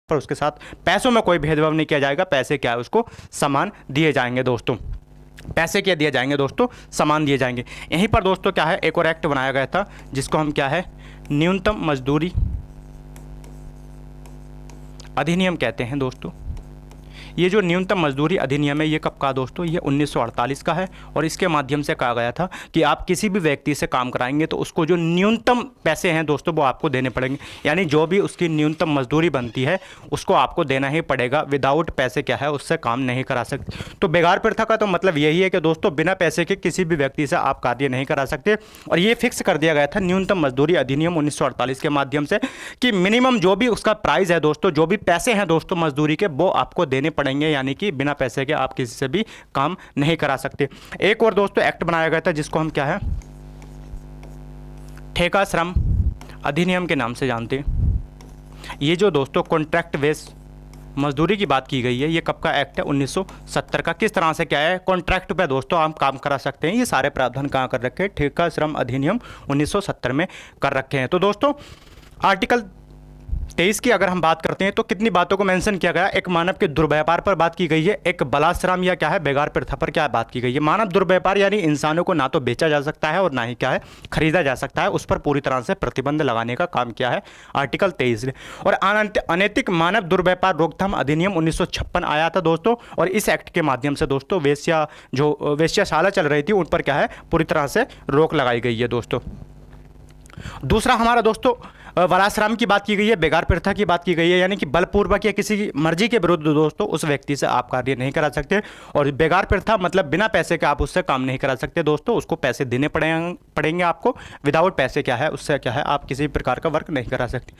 पर उसके साथ पैसों में कोई भेदभाव नहीं किया जाएगा, पैसे क्या है उसको समान दिए जाएंगे दोस्तों, पैसे क्या दिए जाएंगे दोस्तों समान दिए जाएंगे। यहीं पर दोस्तों क्या है एक और एक्ट बनाया गया था जिसको हम क्या है न्यूनतम मजदूरी अधिनियम कहते हैं दोस्तों। ये जो न्यूनतम मजदूरी अधिनियम है ये कब का दोस्तों, ये 1948 का है और इसके माध्यम से कहा गया था कि आप किसी भी व्यक्ति से काम कराएंगे तो उसको जो न्यूनतम पैसे हैं दोस्तों वो आपको देने पड़ेंगे, यानी जो भी उसकी न्यूनतम मजदूरी बनती है उसको आपको देना ही पड़ेगा, विदाउट पैसे क्या है उससे काम नहीं करा सकते। तो बेगार प्रथा का तो मतलब यही है कि दोस्तों बिना पैसे के किसी भी व्यक्ति से आप कार्य नहीं करा सकते और ये फिक्स कर दिया गया था न्यूनतम मजदूरी अधिनियम 1948 के माध्यम से कि मिनिमम जो भी उसका प्राइस है दोस्तों, जो भी पैसे हैं दोस्तों मजदूरी के वो आपको देने पड़ेंगे, यानी कि बिना पैसे के आप किसी से भी काम नहीं करा सकते। एक और दोस्तों एक्ट बनाया गया था जिसको हम क्या है ठेका श्रम अधिनियम के नाम से जानते हैं। ये जो दोस्तों कॉन्ट्रैक्ट बेस मजदूरी की बात की गई है ये कब का एक्ट है 1970 का। किस तरह से क्या है कॉन्ट्रैक्ट पे दोस्तों हम काम करा सकते हैं, ये सारे प्रावधान कहाँ कर रखे हैं, ठेका श्रम अधिनियम 1970 में कर रखे हैं। तो दोस्तों आर्टिकल 23 की अगर हम बात करते हैं तो कितनी बातों को मेंशन किया गया, एक मानव के दुर्व्यापार पर बात की गई है, एक बलाश्रम या क्या है बेगार प्रथा पर क्या बात की गई है। मानव दुर्व्यापार यानी इंसानों को ना तो बेचा जा सकता है और ना ही क्या है खरीदा जा सकता है, उस पर पूरी तरह से प्रतिबंध लगाने का काम किया है आर्टिकल 23 ने। और अनैतिक मानव दुर्व्यापार रोकथाम अधिनियम 1956 आया था दोस्तों और इस एक्ट के माध्यम से दोस्तों वेश्याशाला चल रही थी उन पर क्या है पूरी तरह से रोक लगाई गई है दोस्तों। दूसरा हमारा दोस्तों वलाश्रम की बात की गई है, बेगार प्रथा की बात की गई है, यानी कि बलपूर्वक या किसी की मर्जी के विरुद्ध दोस्तों उस व्यक्ति से आप कार्य नहीं करा सकते। और बेगार प्रथा मतलब बिना पैसे के आप उससे काम नहीं करा सकते दोस्तों, उसको पैसे देने पड़ेंगे आपको, विदाउट पैसे क्या है उससे क्या है आप किसी प्रकार का वर्क नहीं करा सकते।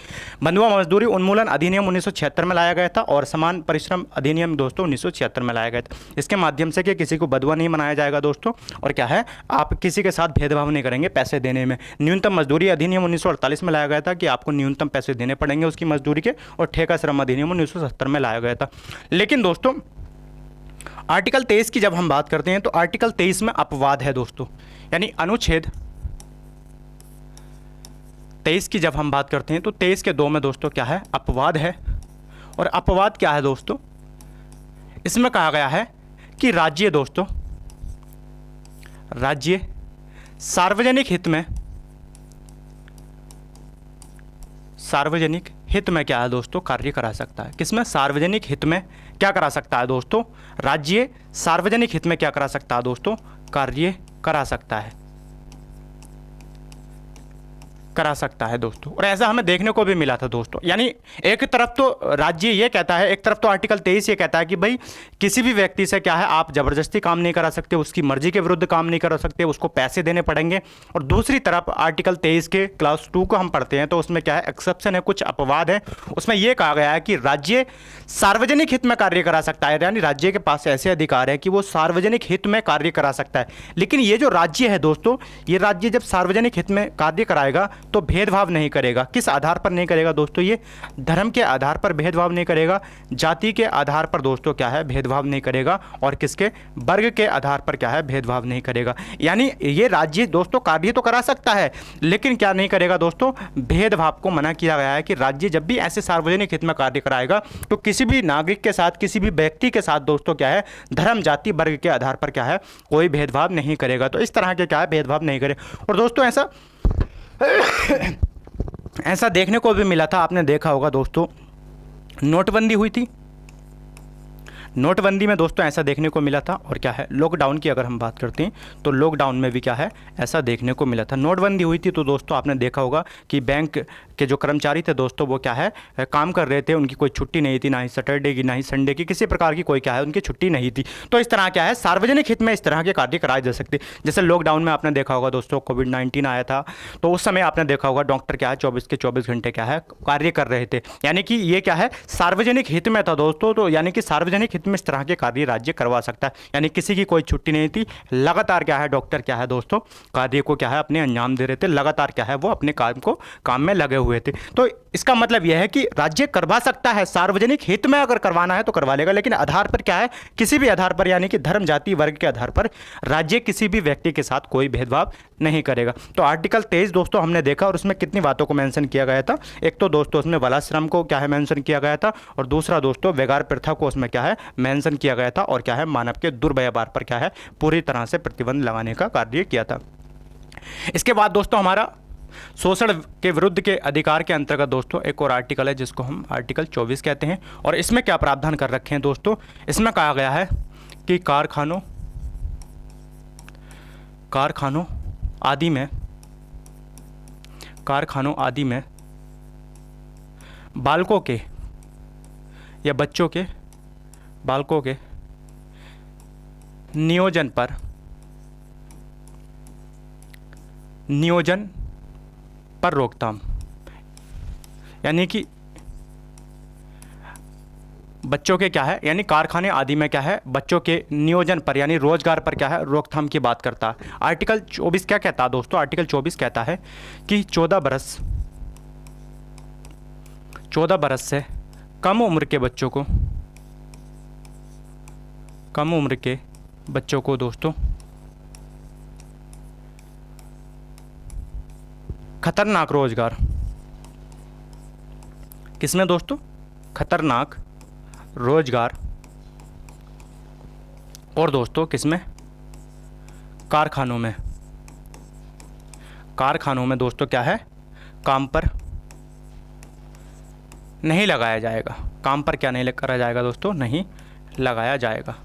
बंधुआ मजदूरी उन्मूलन अधिनियम 1976 में लाया गया था और समान परिश्रम अधिनियम दोस्तों 1976 में लाया गया था। इसके माध्यम से कि किसी को बंधुआ नहीं बनाया जाएगा दोस्तों और क्या है आप किसी के साथ भेदभाव नहीं करेंगे पैसे देने में। न्यूनतम मजदूरी अधिनियम 1948 में लाया गया था कि आपको न्यूनतम पैसे देने पड़ेंगे उसकी मजदूरी के, और ठेका श्रम अधिनियम 1970 में लाया गया था। लेकिन दोस्तों आर्टिकल 23 की जब हम बात करते हैं तो आर्टिकल 23 में अपवाद है दोस्तों, यानी अनुच्छेद 23 की जब हम बात करते हैं तो 23 के 2 में दोस्तों क्या है अपवाद है। और अपवाद क्या है दोस्तों, इसमें कहा गया है कि राज्य दोस्तों राज्य सार्वजनिक हित में क्या है दोस्तों कार्य करा सकता है। किसमें, सार्वजनिक हित में क्या करा सकता है दोस्तों, राज्य सार्वजनिक हित में क्या करा सकता है दोस्तों कार्य करा सकता है। करा सकता है दोस्तों। और ऐसा हमें देखने को भी मिला था दोस्तों। यानी एक तरफ तो राज्य ये कहता है, एक तरफ तो आर्टिकल 23 ये कहता है कि भाई किसी भी व्यक्ति से क्या है, आप जबरदस्ती काम नहीं करा सकते, उसकी मर्जी के विरुद्ध काम नहीं करा सकते, उसको पैसे देने पड़ेंगे। और दूसरी तरफ आर्टिकल 23 के क्लास 2 को हम पढ़ते हैं तो उसमें क्या है, एक्सेप्शन है, कुछ अपवाद है। उसमें यह कहा गया है कि राज्य सार्वजनिक हित में कार्य करा सकता है, यानी राज्य के पास ऐसे अधिकार है कि वो सार्वजनिक हित में कार्य करा सकता है। लेकिन ये जो राज्य है दोस्तों, ये राज्य जब सार्वजनिक हित में कार्य कराएगा तो भेदभाव नहीं करेगा। किस आधार पर नहीं करेगा दोस्तों? ये धर्म के आधार पर भेदभाव नहीं करेगा, जाति के आधार पर दोस्तों क्या है, भेदभाव नहीं करेगा, और किसके, वर्ग के आधार पर क्या है, भेदभाव नहीं करेगा। यानी ये राज्य दोस्तों कार्य तो करा सकता है, लेकिन क्या नहीं करेगा दोस्तों, भेदभाव को मना किया गया है कि राज्य जब भी ऐसे सार्वजनिक हित में कार्य कराएगा तो किसी भी नागरिक के साथ, किसी भी व्यक्ति के साथ दोस्तों क्या है, धर्म, जाति, वर्ग के आधार पर क्या है, कोई भेदभाव नहीं करेगा। तो इस तरह के क्या है, भेदभाव नहीं करे। और दोस्तों ऐसा देखने को भी मिला था, आपने देखा होगा दोस्तों, नोटबंदी हुई थी, नोटबंदी में दोस्तों ऐसा देखने को मिला था। और क्या है, लॉकडाउन की अगर हम बात करते हैं तो लॉकडाउन में भी क्या है, ऐसा देखने को मिला था। नोटबंदी हुई थी तो दोस्तों आपने देखा होगा कि बैंक के जो कर्मचारी थे दोस्तों, वो क्या है, काम कर रहे थे, उनकी कोई छुट्टी नहीं थी, ना ही सैटरडे की, ना ही संडे की, किसी प्रकार की कोई क्या है, उनकी छुट्टी नहीं थी। तो इस तरह क्या है, सार्वजनिक हित में इस तरह के कार्य कराए जा सकते। जैसे लॉकडाउन में आपने देखा होगा दोस्तों, कोविड-19 आया था, तो उस समय आपने देखा होगा डॉक्टर क्या है, 24 के 24 घंटे क्या है, कार्य कर रहे थे। यानी कि ये क्या है, सार्वजनिक हित में था दोस्तों। तो यानी कि सार्वजनिक हित में इस तरह के कार्य राज्य करवा सकता है। यानी किसी की कोई छुट्टी नहीं थी, लगातार क्या है, डॉक्टर क्या है दोस्तों, कार्य को क्या है, अपने अंजाम दे रहे थे, लगातार क्या है, वो अपने काम में लगे हुए थे। तो इसका मतलब यह है कि राज्य करवा सकता है, सार्वजनिक हित में अगर करवाना है तो करवा लेगा, लेकिन आधार पर क्या है, किसी भी आधार पर, यानी कि धर्म, जाति, वर्ग के आधार पर राज्य किसी भी व्यक्ति के साथ कोई भेदभाव नहीं करेगा। तो आर्टिकल 23 दोस्तों हमने देखा, और उसमें कितनी बातों को मेंशन किया गया था। एक तो दोस्तों उसमें बालाश्रम को क्या है, मेंशन किया गया था, और दूसरा दोस्तों व्यगार प्रथा को उसमें क्या है, मेंशन किया गया था, और क्या है, मानव के दुर्व्यवहार पर क्या है, पूरी तरह से प्रतिबंध लगाने का कार्य किया था। इसके बाद दोस्तों हमारा शोषण के विरुद्ध के अधिकार के अंतर्गत दोस्तों एक और आर्टिकल है जिसको हम आर्टिकल 24 कहते हैं। और इसमें क्या प्रावधान कर रखे हैं दोस्तों, इसमें कहा गया है कि कारखानों आदि में बालकों के या बच्चों के बालकों के नियोजन पर रोकथाम। यानी कि बच्चों के क्या है, यानी कारखाने आदि में क्या है, बच्चों के नियोजन पर यानी रोजगार पर क्या है, रोकथाम की बात करता है। आर्टिकल 24 क्या कहता है दोस्तों, आर्टिकल 24 कहता है कि 14 बरस से कम उम्र के बच्चों को दोस्तों खतरनाक रोजगार, किसमें दोस्तों, खतरनाक रोजगार, और दोस्तों किसमें, कारखानों में दोस्तों क्या है, काम पर नहीं लगाया जाएगा। काम पर क्या नहीं करा जाएगा दोस्तों, नहीं लगाया जाएगा।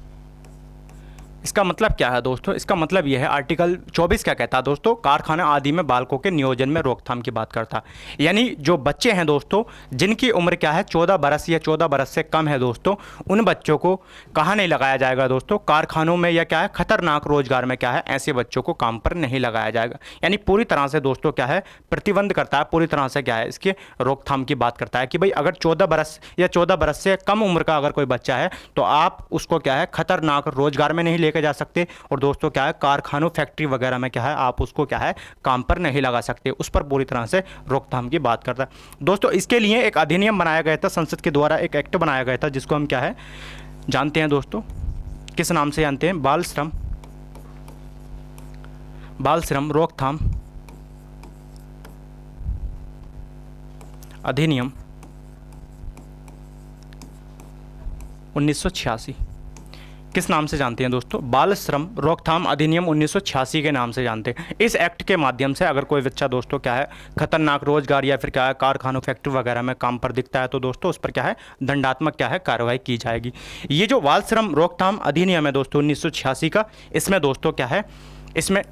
इसका मतलब क्या है दोस्तों, इसका मतलब यह है आर्टिकल 24 क्या कहता है दोस्तों, कारखाना आदि में बालकों के नियोजन में रोकथाम की बात करता है। यानी जो बच्चे हैं दोस्तों, जिनकी उम्र क्या है 14 बरस या 14 बरस से कम है दोस्तों, उन बच्चों को कहाँ नहीं लगाया जाएगा दोस्तों, कारखानों में, या क्या है, खतरनाक रोजगार में क्या है, ऐसे बच्चों को काम पर नहीं लगाया जाएगा। यानी पूरी तरह से दोस्तों क्या है, प्रतिबंध करता है, पूरी तरह से क्या है, इसके रोकथाम की बात करता है कि भाई अगर 14 बरस या 14 बरस से कम उम्र का अगर कोई बच्चा है तो आप उसको क्या है, खतरनाक रोजगार में नहीं लेके जा सकते, और दोस्तों क्या है, कारखानों, फैक्ट्री वगैरह में क्या है, आप उसको क्या है, काम पर नहीं लगा सकते, उस पर पूरी तरह से रोकथाम की बात करता है दोस्तों। इसके लिए एक अधिनियम बनाया गया था, संसद के द्वारा एक एक्ट बनाया गया था, जिसको हम क्या है जानते हैं दोस्तों, किस नाम से जानते हैं, बाल श्रम रोकथाम अधिनियम 1986। किस नाम से जानते हैं दोस्तों, बाल श्रम रोकथाम अधिनियम 1986 के नाम से जानते हैं। इस एक्ट के माध्यम से अगर कोई बच्चा दोस्तों क्या है, खतरनाक रोजगार या फिर क्या है, कारखानों, फैक्ट्री वगैरह में काम पर दिखता है तो दोस्तों उस पर क्या है, दंडात्मक क्या है, कार्रवाई की जाएगी। ये जो बाल श्रम रोकथाम अधिनियम है दोस्तों 1986 का, इसमें दोस्तों क्या है, इसमें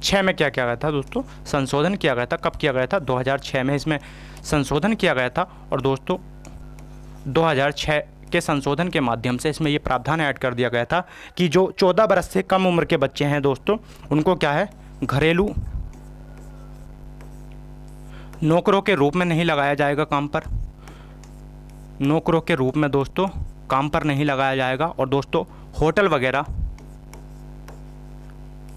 2006 में क्या किया गया था दोस्तों, संशोधन किया गया था। कब किया गया था? 2006 में इसमें संशोधन किया गया था। और दोस्तों 2006 के संशोधन के माध्यम से इसमें ये प्रावधान ऐड कर दिया गया था कि जो 14 बरस से कम उम्र के बच्चे हैं दोस्तों, उनको क्या है, घरेलू नौकरों के रूप में नहीं लगाया जाएगा काम पर। नौकरों के रूप में दोस्तों काम पर नहीं लगाया जाएगा। और दोस्तों होटल वगैरह,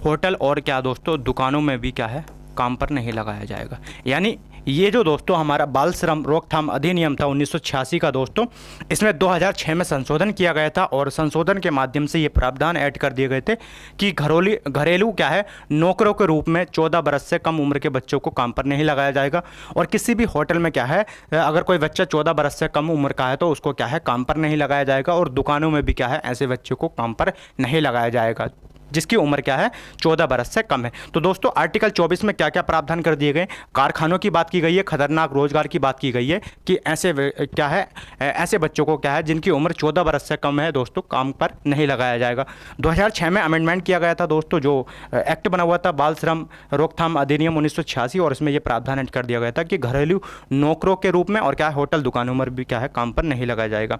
होटल और क्या दोस्तों दुकानों में भी क्या है, काम पर नहीं लगाया जाएगा। यानी ये जो दोस्तों हमारा बाल श्रम रोकथाम अधिनियम था 1986 का दोस्तों, इसमें 2006 में संशोधन किया गया था। और संशोधन के माध्यम से ये प्रावधान ऐड कर दिए गए थे कि घरेलू क्या है, नौकरों के रूप में 14 बरस से कम उम्र के बच्चों को काम पर नहीं लगाया जाएगा। और किसी भी होटल में क्या है, अगर कोई बच्चा 14 बरस से कम उम्र का है तो उसको क्या है, काम पर नहीं लगाया जाएगा। और दुकानों में भी क्या है, ऐसे बच्चों को काम पर नहीं लगाया जाएगा जिसकी उम्र क्या है, 14 बरस से कम है। तो दोस्तों आर्टिकल 24 में क्या क्या प्रावधान कर दिए गए, कारखानों की बात की गई है, खतरनाक रोजगार की बात की गई है कि ऐसे क्या है, ऐसे बच्चों को क्या है जिनकी उम्र 14 बरस से कम है दोस्तों, काम पर नहीं लगाया जाएगा। 2006 में अमेंडमेंट किया गया था दोस्तों, जो एक्ट बना हुआ था बाल श्रम रोकथाम अधिनियम 1986, और इसमें यह प्रावधान ऐड कर दिया गया था कि घरेलू नौकरों के रूप में और क्या है, होटल दुकानों में भी क्या है, काम पर नहीं लगाया जाएगा।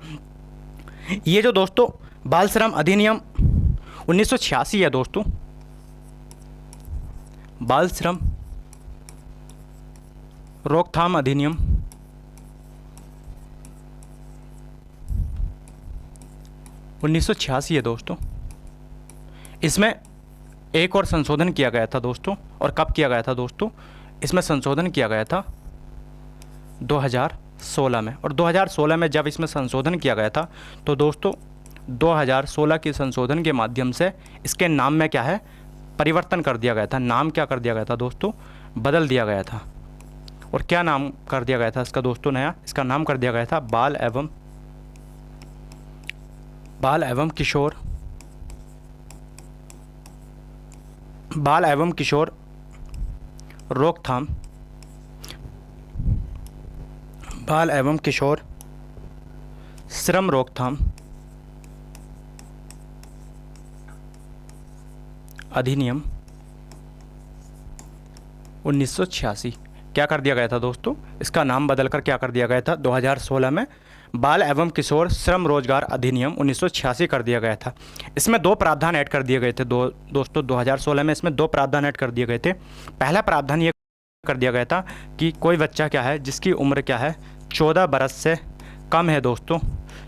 ये जो दोस्तों बाल श्रम अधिनियम 1986 है दोस्तों, बाल श्रम रोकथाम अधिनियम 1986 है दोस्तों। इसमें एक और संशोधन किया गया था दोस्तों। और कब किया गया था दोस्तों? इसमें संशोधन किया गया था 2016 में। और 2016 में जब इसमें संशोधन किया गया था तो दोस्तों 2016 के संशोधन के माध्यम से इसके नाम में क्या है, परिवर्तन कर दिया गया था। नाम क्या कर दिया गया था दोस्तों, बदल दिया गया था। और क्या नाम कर दिया गया था इसका दोस्तों नया, इसका नाम कर दिया गया था बाल एवं किशोर रोकथाम, बाल एवं किशोर श्रम रोकथाम अधिनियम 1986 क्या कर दिया गया था दोस्तों, इसका नाम बदलकर क्या कर दिया गया था 2016 में बाल एवं किशोर श्रम रोजगार अधिनियम 1986 कर दिया गया था। इसमें दो प्रावधान ऐड कर दिए गए थे दोस्तों 2016 में इसमें दो प्रावधान ऐड कर दिए गए थे। पहला प्रावधान ये कर दिया गया था कि कोई बच्चा क्या है जिसकी उम्र क्या है 14 बरस से कम है दोस्तों,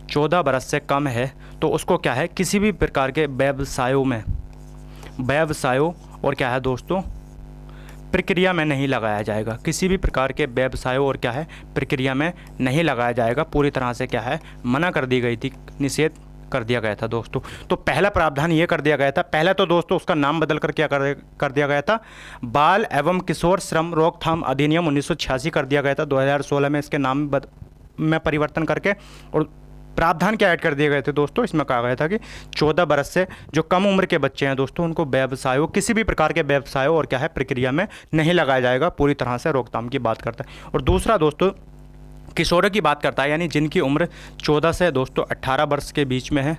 14 बरस से कम है, तो उसको क्या है किसी भी प्रकार के व्यवसायों और क्या है दोस्तों प्रक्रिया में नहीं लगाया जाएगा। किसी भी प्रकार के व्यवसायों और क्या है प्रक्रिया में नहीं लगाया जाएगा। पूरी तरह से क्या है मना कर दी गई थी, निषेध कर दिया गया था दोस्तों। तो पहला प्रावधान ये कर दिया गया था। पहला तो दोस्तों उसका नाम बदल कर क्या कर दिया गया था, बाल एवं किशोर श्रम रोकथाम अधिनियम 1986 कर दिया गया था 2016 में इसके नाम में परिवर्तन करके। और प्रावधान क्या ऐड कर दिए गए थे दोस्तों, इसमें कहा गया था कि 14 बरस से जो कम उम्र के बच्चे हैं दोस्तों उनको व्यवसायों, किसी भी प्रकार के व्यवसायों और क्या है प्रक्रिया में नहीं लगाया जाएगा। पूरी तरह से रोकथाम की बात करता है। और दूसरा दोस्तों किशोरों की बात करता है, यानी जिनकी उम्र 14 से दोस्तों 18 वर्ष के बीच में है।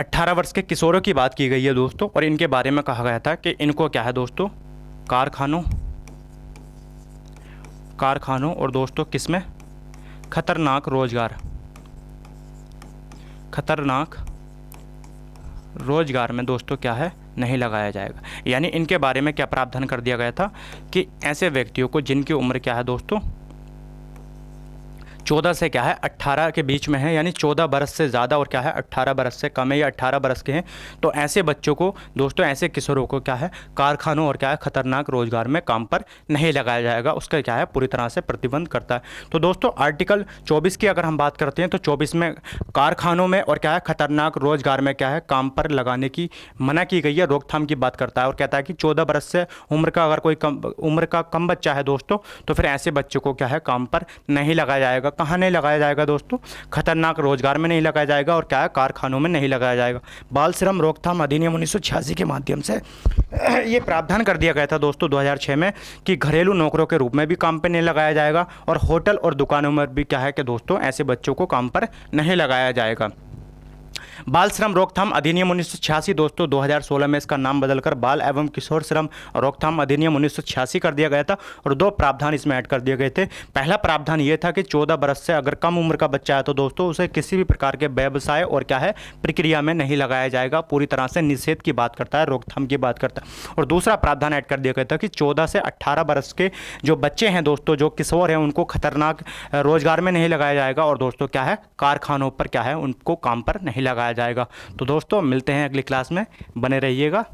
18 वर्ष के किशोरों की बात की गई है दोस्तों। और इनके बारे में कहा गया था कि इनको क्या है दोस्तों कारखानों और दोस्तों किसमें खतरनाक रोजगार में दोस्तों क्या है नहीं लगाया जाएगा। यानी इनके बारे में क्या प्रावधान कर दिया गया था कि ऐसे व्यक्तियों को जिनकी उम्र क्या है दोस्तों 14 से क्या है 18 के बीच में है, यानी 14 बरस से ज़्यादा और क्या है 18 बरस से कम है या 18 बरस के हैं, तो ऐसे बच्चों को दोस्तों, ऐसे किशोरों को क्या है कारखानों और क्या है खतरनाक रोजगार में काम पर नहीं लगाया जाएगा। उसका क्या है पूरी तरह से प्रतिबंध करता है। तो दोस्तों आर्टिकल 24 की अगर हम बात करते हैं तो 24 में कारखानों में और क्या है खतरनाक रोजगार में क्या है काम पर लगाने की मना की गई है, रोकथाम की बात करता है। और कहता है कि 14 बरस से उम्र का अगर कोई उम्र का कम बच्चा है दोस्तों, तो फिर ऐसे बच्चों को क्या है काम पर नहीं लगाया जाएगा। कहाँ नहीं लगाया जाएगा दोस्तों, खतरनाक रोजगार में नहीं लगाया जाएगा और क्या है कारखानों में नहीं लगाया जाएगा। बाल श्रम रोकथाम अधिनियम 1986 के माध्यम से ये प्रावधान कर दिया गया था दोस्तों 2006 में कि घरेलू नौकरों के रूप में भी काम पर नहीं लगाया जाएगा और होटल और दुकानों में भी क्या है कि दोस्तों ऐसे बच्चों को काम पर नहीं लगाया जाएगा। बाल श्रम रोकथाम अधिनियम 1986 दोस्तों 2016 में इसका नाम बदलकर बाल एवं किशोर श्रम रोकथाम अधिनियम 1986 कर दिया गया था और दो प्रावधान इसमें ऐड कर दिए गए थे। पहला प्रावधान ये था कि 14 वर्ष से अगर कम उम्र का बच्चा है तो दोस्तों उसे किसी भी प्रकार के व्यवसाय और क्या है प्रक्रिया में नहीं लगाया जाएगा, पूरी तरह से निषेध की बात करता है, रोकथाम की बात करता है। और दूसरा प्रावधान ऐड कर दिया गया था कि 14 से 18 वर्ष के जो बच्चे हैं दोस्तों, जो किशोर हैं, उनको खतरनाक रोजगार में नहीं लगाया जाएगा और दोस्तों क्या है कारखानों पर क्या है उनको काम पर नहीं लगाया जाएगा। तो दोस्तों मिलते हैं अगली क्लास में, बने रहिएगा।